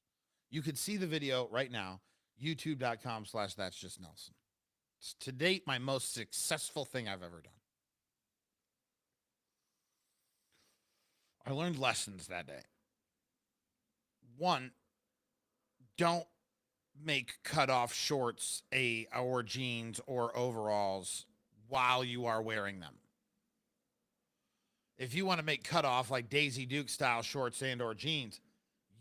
You could see the video right now, youtube.com/that's just Nelson. It's to date my most successful thing I've ever done. I learned lessons that day. One, don't make cutoff shorts or jeans or overalls while you are wearing them. If you want to make cutoff like Daisy Duke style shorts and or jeans,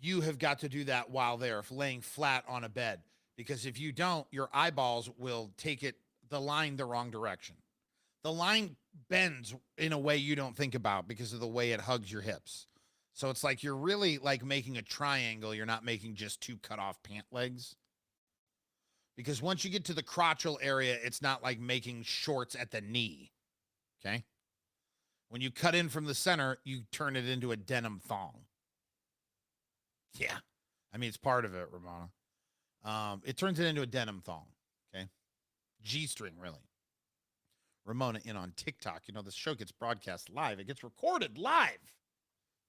you have got to do that while they're laying flat on a bed. Because if you don't, your eyeballs will take the line the wrong direction. The line bends in a way you don't think about because of the way it hugs your hips. So it's like you're really like making a triangle. You're not making just two cut off pant legs. Because once you get to the crotchal area, it's not like making shorts at the knee. Okay? When you cut in from the center, you turn it into a denim thong. Yeah. I mean, it's part of it, Ramona. It turns it into a denim thong. Okay? G-string, really. Ramona in on TikTok. You know, this show gets broadcast live. It gets recorded live.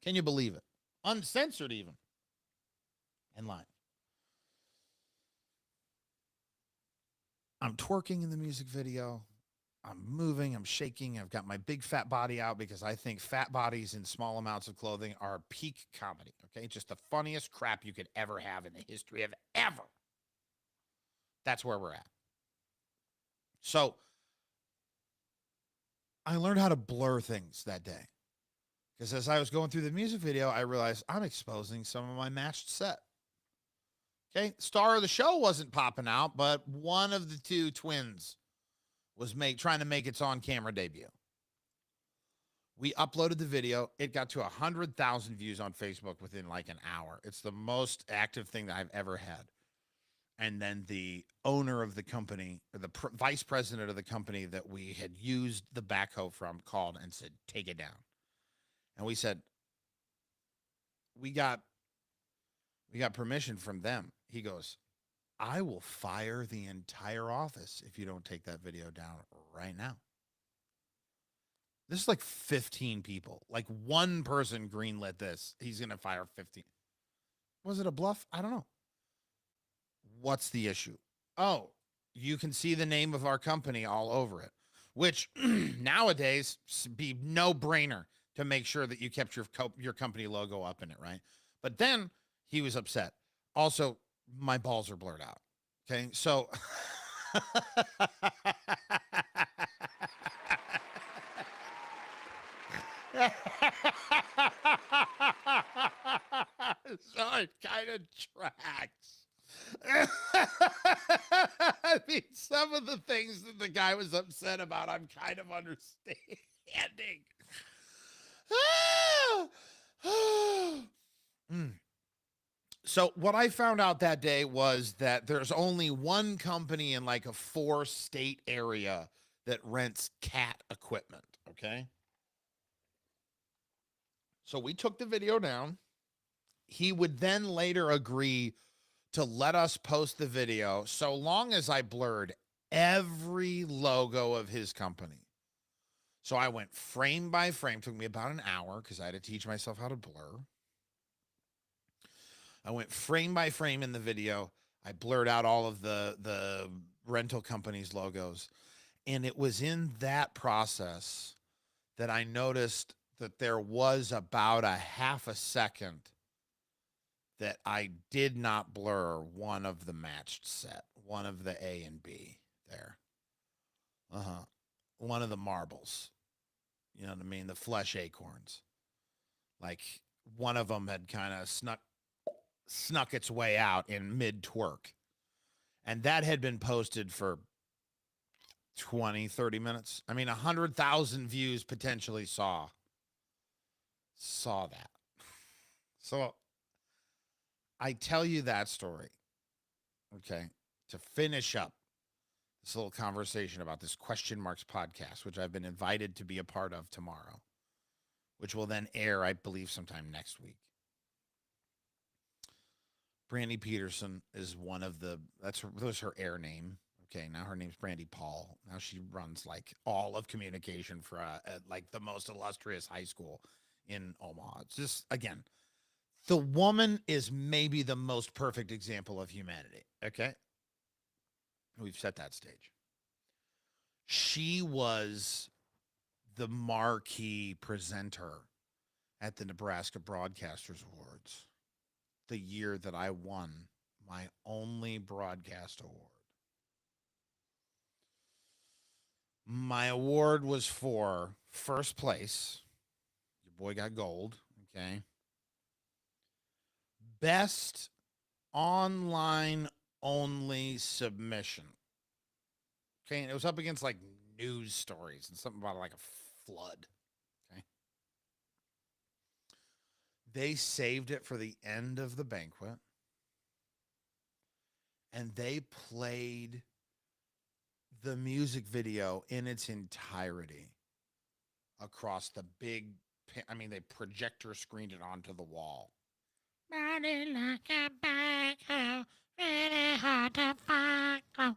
Can you believe it? Uncensored even. And live. I'm twerking in the music video. I'm moving. I'm shaking. I've got my big fat body out because I think fat bodies in small amounts of clothing are peak comedy. Okay? Just the funniest crap you could ever have in the history of ever. That's where we're at. So, I learned how to blur things that day. Because as I was going through the music video, I realized I'm exposing some of my matched set. Okay, star of the show wasn't popping out, but one of the two twins was trying to make its on-camera debut. We uploaded the video. It got to 100,000 views on Facebook within like an hour. It's the most active thing that I've ever had. And then the owner of the company, or the vice president of the company that we had used the backhoe from, called and said, take it down. And we said, we got permission from them. He goes, I will fire the entire office if you don't take that video down right now. This is like 15 people. Like one person greenlit this. He's going to fire 15. Was it a bluff? I don't know. What's the issue? Oh, you can see the name of our company all over it, which nowadays be no brainer to make sure that you kept your company logo up in it, right? But then he was upset. Also, my balls are blurred out. Okay, so so it kind of tracks. I mean, some of the things that the guy was upset about, I'm kind of understanding. So what I found out that day was that there's only one company in like a 4-state area that rents cat equipment, okay? So we took the video down. He would then later agree to let us post the video so long as I blurred every logo of his company. So I went frame by frame. It took me about an hour because I had to teach myself how to blur. I went frame by frame in the video. I blurred out all of the rental company's logos. And it was in that process that I noticed that there was about a half a second that I did not blur one of the matched set, one of the A and B there. One of the marbles. You know what I mean? The flesh acorns. Like one of them had kind of snuck its way out in mid-twerk. And that had been posted for 20, 30 minutes. I mean, 100,000 views potentially saw that. So I tell you that story, okay, to finish up this little conversation about this Question Marks podcast, which I've been invited to be a part of tomorrow, which will then air, I believe, sometime next week. Brandy Peterson is one of that was her air name. Okay, now her name's Brandy Paul. Now she runs like all of communication for like the most illustrious high school in Omaha. It's just, again, the woman is maybe the most perfect example of humanity. Okay. We've set that stage. She was the marquee presenter at the Nebraska Broadcasters Awards the year that I won my only broadcast award. My award was for first place. Your boy got gold. Okay. Best online only submission. Okay. And it was up against like news stories and something about like a flood. Okay. They saved it for the end of the banquet. And they played the music video in its entirety across the big, they projector screened it onto the wall. Body like a backhoe, really hard to follow.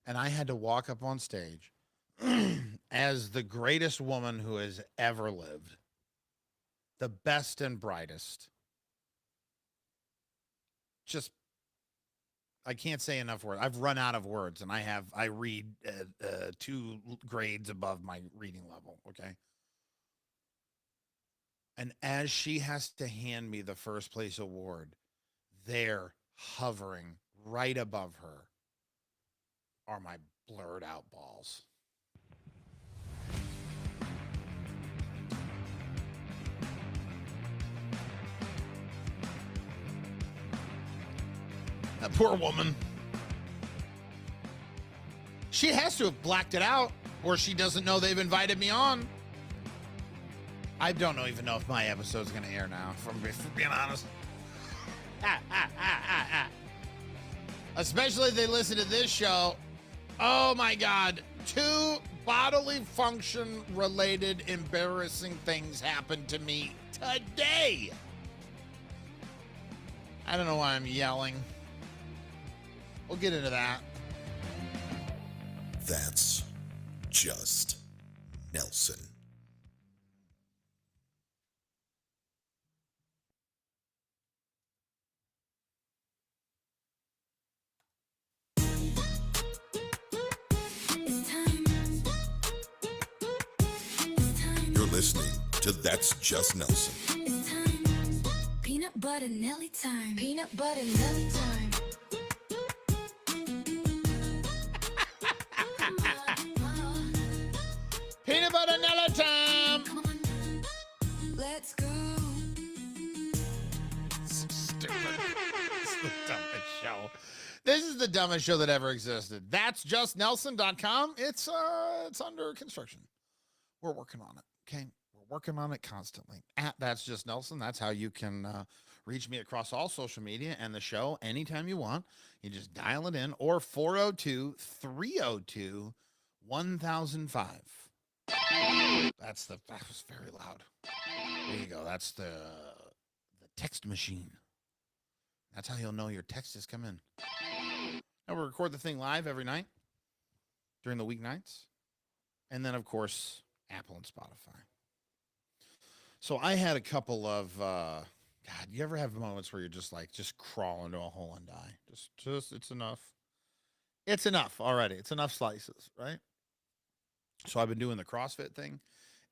And I had to walk up on stage as the greatest woman who has ever lived, the best and brightest. Just, I can't say enough words. I've run out of words, and I read 2 grades above my reading level. Okay. And as she has to hand me the first place award, there, hovering right above her, are my blurred out balls. That poor woman. She has to have blacked it out, or she doesn't know they've invited me on. I don't even know if my episode's going to air now, if I'm being honest. Especially if they listen to this show. Oh my God. 2 bodily function related embarrassing things happened to me today. I don't know why I'm yelling. We'll get into that. That's just Nelson. You're listening to That's Just Nelson. It's time. Peanut butter Nelly time. Peanut butter Nelly time. Peanut butter Nella time. Come on, let's go. Stupid. This is the dumbest show. This is the dumbest show that ever existed. That's just Nelson.com. It's under construction. We're working on it. Okay. We're working on it constantly. At That's Just Nelson. That's how you can reach me across all social media and the show anytime you want. You just dial it in, or 402-302-1005. That was very loud. There you go. That's the text machine. That's how you'll know your text has come in. And we record the thing live every night during the weeknights. And then, of course, Apple and Spotify. So I had a couple of, God, you ever have moments where you're just crawl into a hole and die? Just, it's enough. It's enough already. It's enough slices, right? So I've been doing the CrossFit thing.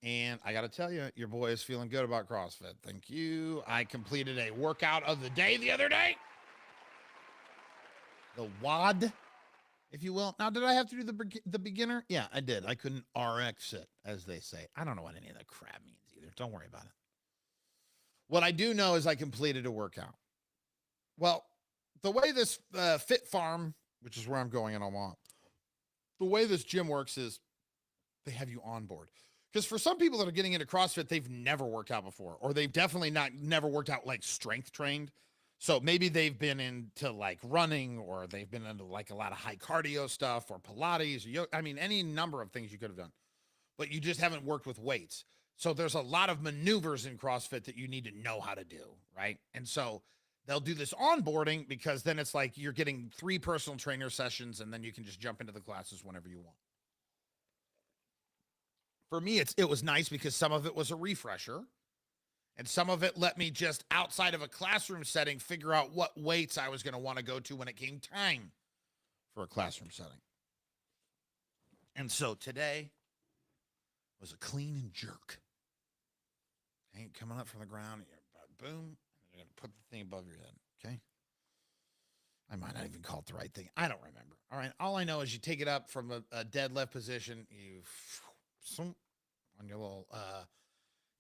And I got to tell you, your boy is feeling good about CrossFit. Thank you. I completed a workout of the day the other day. The WOD, if you will. Now, did I have to do the beginner? Yeah, I did. I couldn't RX it, as they say. I don't know what any of that crap means either. Don't worry about it. What I do know is I completed a workout. Well, the way this Fit Farm, which is where I'm going in Omaha, the way this gym works is they have you on board. Because for some people that are getting into CrossFit, they've never worked out before, or they've definitely never worked out like strength trained. So maybe they've been into like running, or they've been into like a lot of high cardio stuff, or Pilates, or yoga. I mean, any number of things you could have done, but you just haven't worked with weights. So there's a lot of maneuvers in CrossFit that you need to know how to do, right? And so they'll do this onboarding, because then it's like you're getting 3 personal trainer sessions, and then you can just jump into the classes whenever you want. For me, it was nice because some of it was a refresher, And some of it let me just outside of a classroom setting figure out what weights I was going to want to go to when it came time for a classroom setting. And so today was a clean and jerk. Ain't coming up from the ground. Boom. And you're going to put the thing above your head. Okay. I might not even call it the right thing. I don't remember. All right. All I know is you take it up from a deadlift position. You on your little,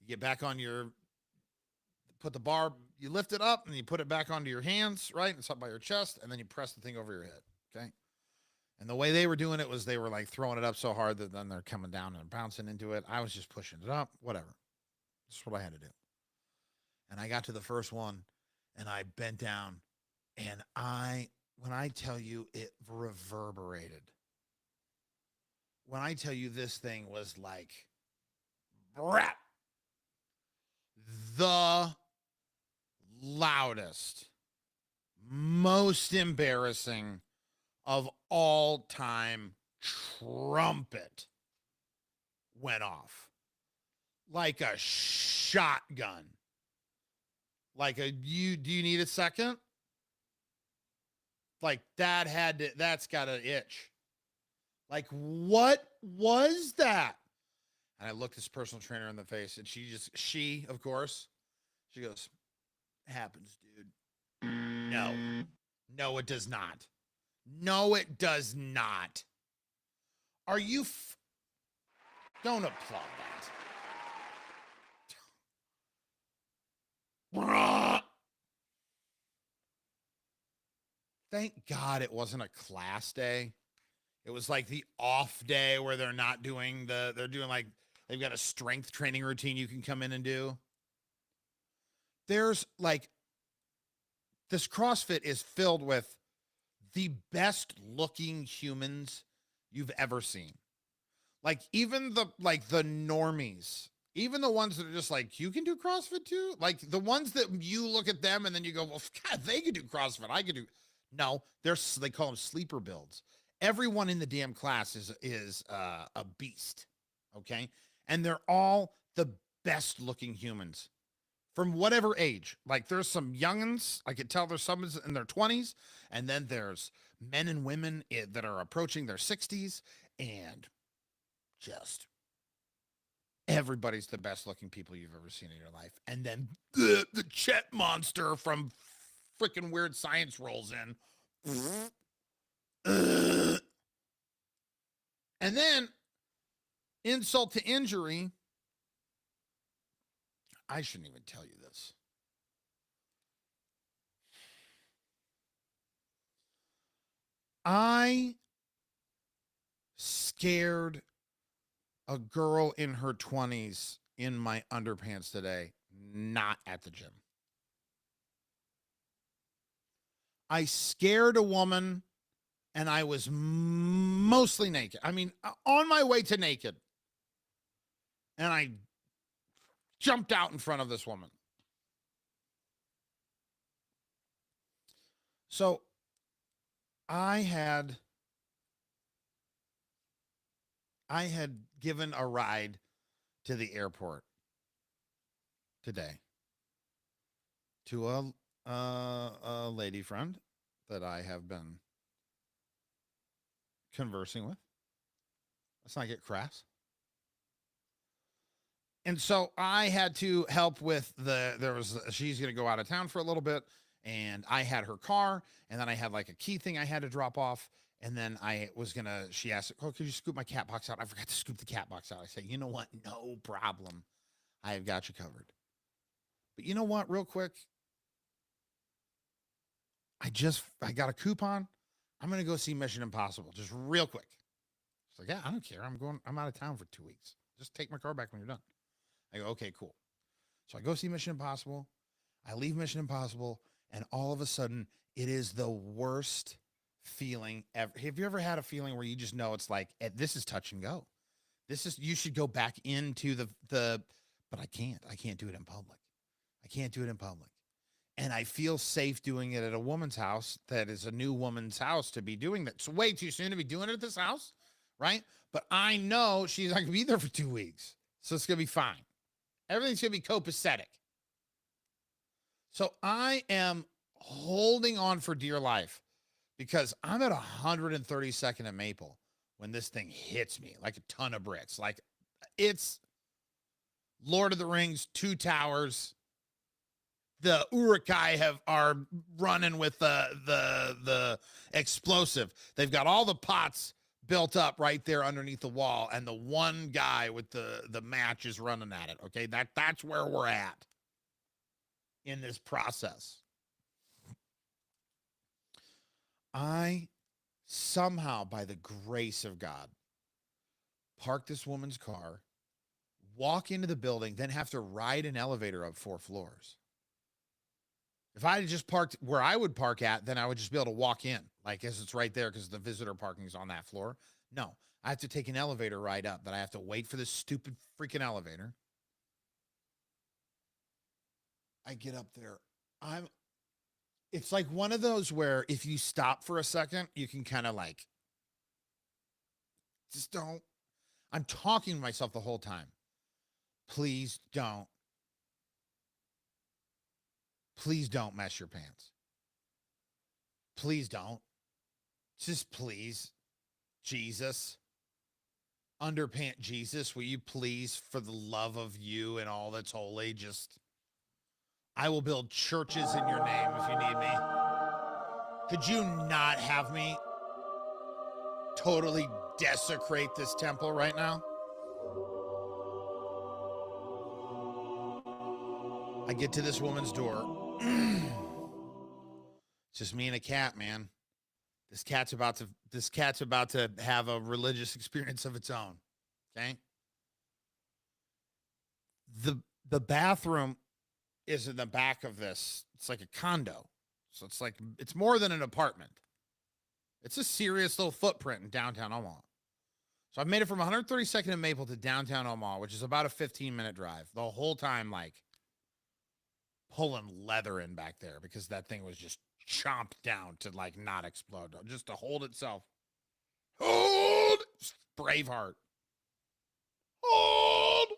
you get back on your, put the bar, you lift it up and you put it back onto your hands, right? It's up by your chest. And then you press the thing over your head. Okay. And the way they were doing it was they were like throwing it up so hard that then they're coming down and bouncing into it. I was just pushing it up, whatever. That's what I had to do. And I got to the first one and I bent down and when I tell you it reverberated, when I tell you this thing was like, brat, the loudest, most embarrassing of all time trumpet went off like a shotgun. Like do you need a second? Like that's got an itch. Like, what was that? And I looked this personal trainer in the face and she, of course, she goes, happens, dude. No, it does not. No, it does not. Are you, don't applaud that. Thank God it wasn't a class day. It was like the off day where they're not doing they're doing like, they've got a strength training routine you can come in and do. There's like, this CrossFit is filled with the best looking humans you've ever seen. Like even the normies, even the ones that are just like, you can do CrossFit too. Like the ones that you look at them and then you go, well, God, they could do CrossFit. I could do. No, they call them sleeper builds. Everyone in the damn class is a beast. Okay. And they're all the best looking humans from whatever age. Like there's some youngins, I could tell there's some in their 20s, and then there's men and women that are approaching their 60s, and just everybody's the best looking people you've ever seen in your life. And then the Chet monster from freaking Weird Science rolls in. And then insult to injury, I shouldn't even tell you this. I scared a girl in her 20s in my underpants today, not at the gym. I scared a woman and I was mostly naked. I mean, on my way to naked. And I jumped out in front of this woman. So I had given a ride to the airport today to a lady friend that I have been conversing with. Let's not get crass. And so I had to help with she's going to go out of town for a little bit, and I had her car, and then I had like a key thing I had to drop off. And then she asked, oh, could you scoop my cat box out? I forgot to scoop the cat box out. I said, you know what? No problem. I have got you covered. But you know what? Real quick. I got a coupon. I'm going to go see Mission Impossible. Just real quick. She's like, yeah, I don't care. I'm out of town for 2 weeks. Just take my car back when you're done. I go, okay, cool. So I go see Mission Impossible. I leave Mission Impossible. And all of a sudden it is the worst feeling ever. Have you ever had a feeling where you just know it's like, this is touch and go? You should go back into but I can't do it in public. I can't do it in public. And I feel safe doing it at a woman's house that is a new woman's house to be doing that. It's way too soon to be doing it at this house, right? But I know she's not going to be there for 2 weeks. So it's going to be fine. Everything's going to be copacetic. So I am holding on for dear life because I'm at 132nd and Maple when this thing hits me like a ton of bricks. Like it's Lord of the Rings, Two Towers. The Urukai are running with the explosive. They've got all the pots built up right there underneath the wall, and the one guy with the match is running at it. Okay, that's where we're at in this process. I somehow, by the grace of God, park this woman's car, walk into the building, then have to ride an elevator up 4 floors. If I had just parked where I would park at, then I would just be able to walk in, like, as it's right there because the visitor parking is on that floor. No, I have to take an elevator ride up, but I have to wait for this stupid freaking elevator. I get up there. It's like one of those where if you stop for a second, you can kind of like, just don't. I'm talking to myself the whole time. Please don't. Please don't mess your pants. Please don't. Just please, Jesus. Underpant Jesus, will you please, for the love of you and all that's holy, just, I will build churches in your name if you need me. Could you not have me totally desecrate this temple right now? I get to this woman's door. It's just me and a cat, man. This cat's about to have a religious experience of its own. Okay. The bathroom is in the back of this. It's like a condo. So it's more than an apartment. It's a serious little footprint in downtown Omaha. So I've made it from 132nd and Maple to downtown Omaha, which is about a 15-minute drive. The whole time, like, pulling leather in back there because that thing was just chomped down to like not explode, just to hold itself. Hold! Braveheart. Hold!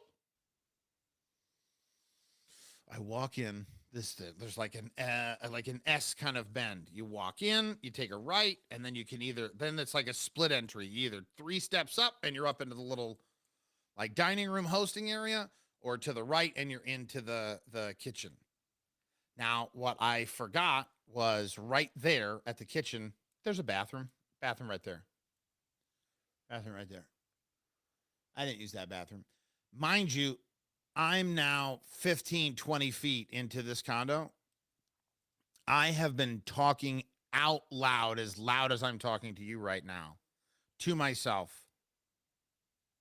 I walk in. There's like an S kind of bend. You walk in, you take a right, and then you can then it's like a split entry. You either 3 steps up and you're up into the little like dining room hosting area, or to the right and you're into the kitchen. Now, what I forgot was right there at the kitchen, there's a bathroom. Bathroom right there. Bathroom right there. I didn't use that bathroom. Mind you, I'm now 15, 20 feet into this condo. I have been talking out loud as I'm talking to you right now, to myself,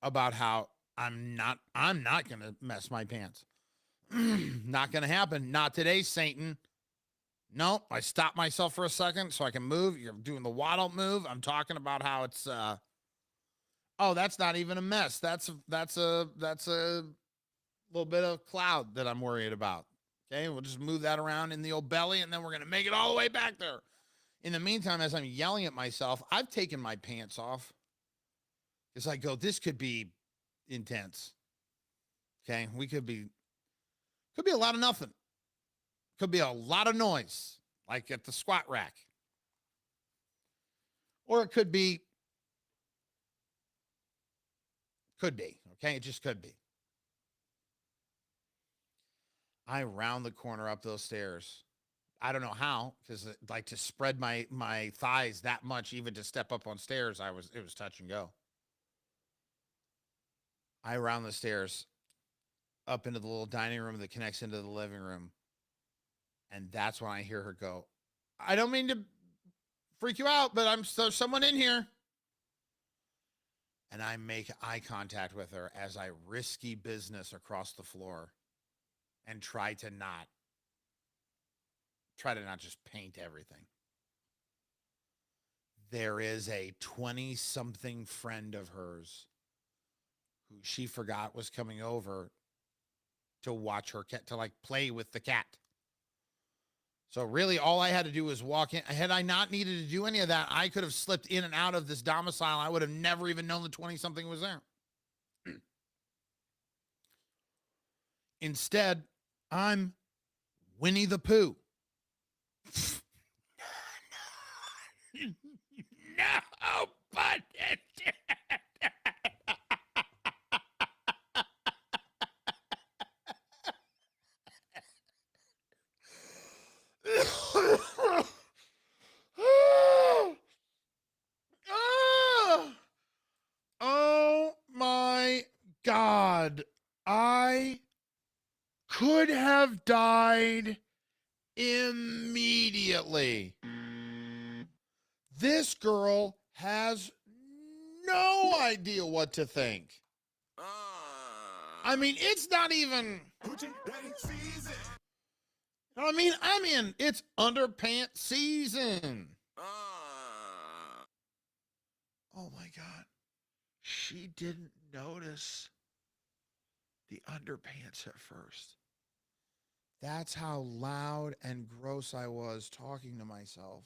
about how I'm not going to mess my pants. Not going to happen. Not today, Satan. No, I stopped myself for a second so I can move. You're doing the waddle move. I'm talking about how it's, oh, that's not even a mess. That's a little bit of cloud that I'm worried about. Okay, we'll just move that around in the old belly, and then we're going to make it all the way back there. In the meantime, as I'm yelling at myself, I've taken my pants off because I go, this could be intense. Okay, could be a lot of nothing. Could be a lot of noise, like at the squat rack. Or it could be, okay? It just could be. I round the corner up those stairs. I don't know how, because like to spread my thighs that much, even to step up on stairs, it was touch and go. I round the stairs up into the little dining room that connects into the living room. And that's when I hear her go, I don't mean to freak you out, but there's someone in here. And I make eye contact with her as I risky business across the floor and try to not just paint everything. There is a 20-something friend of hers who she forgot was coming over to watch her cat, to like play with the cat. So really all I had to do was walk in. Had I not needed to do any of that, I could have slipped in and out of this domicile. I would have never even known the 20-something was there. Instead, I'm Winnie the Pooh. No, but oh my God. I could have died immediately. This girl has no idea what to think. I mean, it's not even. I mean, it's underpants season. Oh my God. She didn't notice the underpants at first. That's how loud and gross I was talking to myself.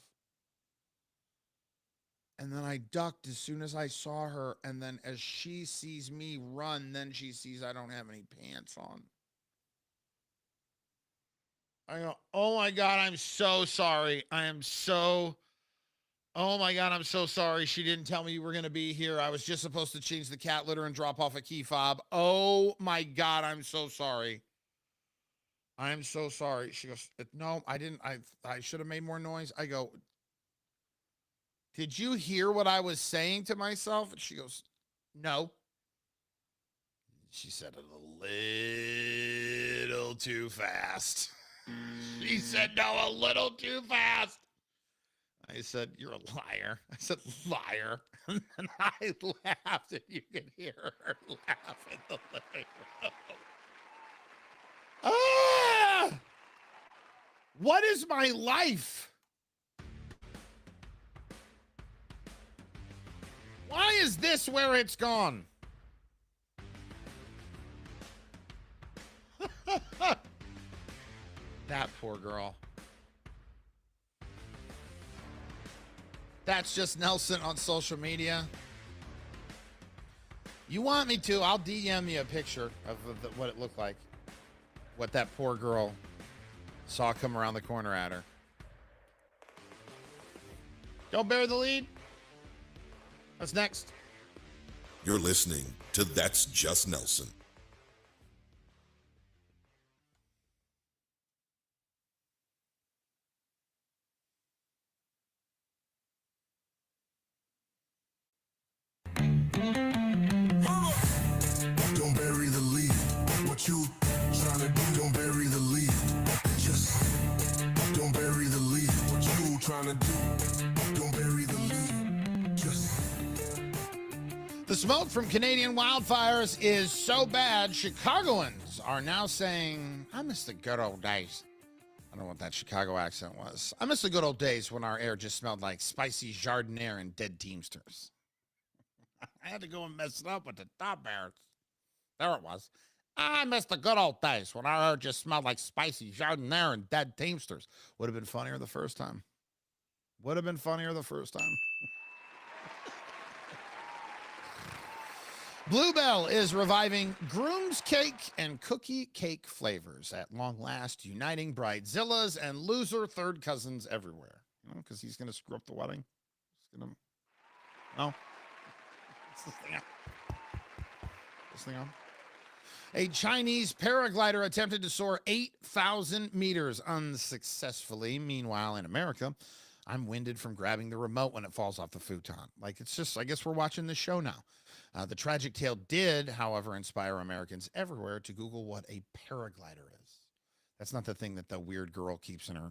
And then I ducked as soon as I saw her. And then as she sees me run, then she sees I don't have any pants on. I go, oh my God, I'm so sorry. Oh my God, I'm so sorry. She didn't tell me you were going to be here. I was just supposed to change the cat litter and drop off a key fob. Oh my God, I'm so sorry. I'm so sorry. She goes, no, I didn't. I should have made more noise. I go, did you hear what I was saying to myself? And she goes, no. She said it a little too fast. She said, no, a little too fast. I said, you're a liar. I said, liar. And then I laughed, and you could hear her laugh in the living room. Ah! What is my life? Why is this where it's gone? That poor girl. That's just Nelson on social media. You want me to? I'll DM you a picture of what it looked like. What that poor girl saw come around the corner at her. Don't bury the lead. What's next? You're listening to That's Just Nelson. Don't bury the lead. What you trying to do? Don't bury the lead. Just don't bury the lead. What you trying to do? Don't bury the lead. Just. The smoke from Canadian wildfires is so bad, Chicagoans are now saying, I miss the good old days. I don't know what that Chicago accent was. I miss the good old days when our air just smelled like spicy jardiniere and dead Teamsters. I had to go and mess it up with the top bears. There it was. I miss the good old days when our air just smelled like spicy jardiniere and dead Teamsters. Would have been funnier the first time. Would have been funnier the first time. Bluebell is reviving groom's cake and cookie cake flavors at long last, uniting bridezillas and loser third cousins everywhere. You know, because he's going to screw up the wedding. He's going to... No. What's this thing on? This thing on? A Chinese paraglider attempted to soar 8,000 meters unsuccessfully. Meanwhile, in America, I'm winded from grabbing the remote when it falls off the futon. Like, it's just, I guess we're watching this show now. The tragic tale did, however, inspire Americans everywhere to Google what a paraglider is. That's not the thing that the weird girl keeps in her.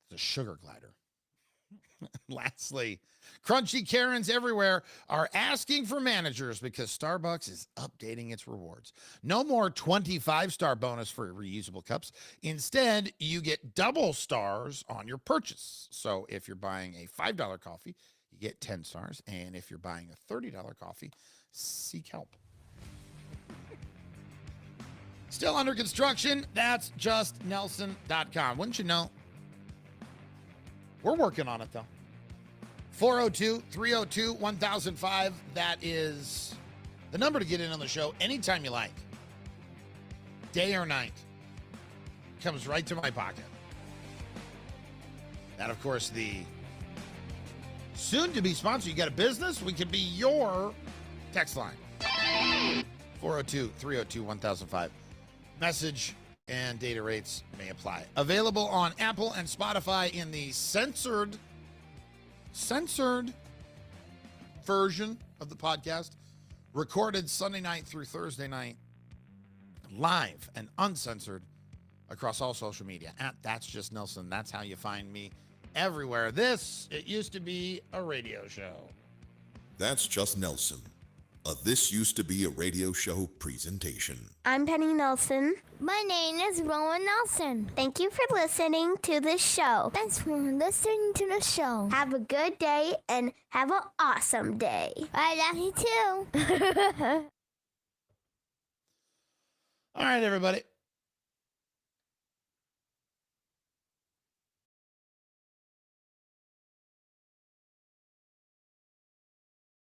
It's a sugar glider. Lastly, crunchy Karens everywhere are asking for managers because Starbucks is updating its rewards. No more 25-star bonus for reusable cups. Instead, you get double stars on your purchase. So if you're buying a $5 coffee, you get 10 stars. And if you're buying a $30 coffee, seek help. Still under construction. That's just Nelson.com. Wouldn't you know? We're working on it, though. 402-302-1005. That is the number to get in on the show anytime you like. Day or night. comes right to my pocket. And of course, the soon-to-be sponsor, you got a business? We could be your text line. 402-302-1005. Message and data rates may apply. Available on Apple and Spotify in the censored version of the podcast. Recorded Sunday night through Thursday night. Live and uncensored across all social media. At That's Just Nelson. That's how you find me everywhere. It used to be a radio show. That's Just Nelson. This used to be a radio show presentation. I'm Penny Nelson. My name is Rowan Nelson. Thank you for listening to this show. Thanks for listening to the show. Have a good day and have an awesome day. I love you too. All right, everybody.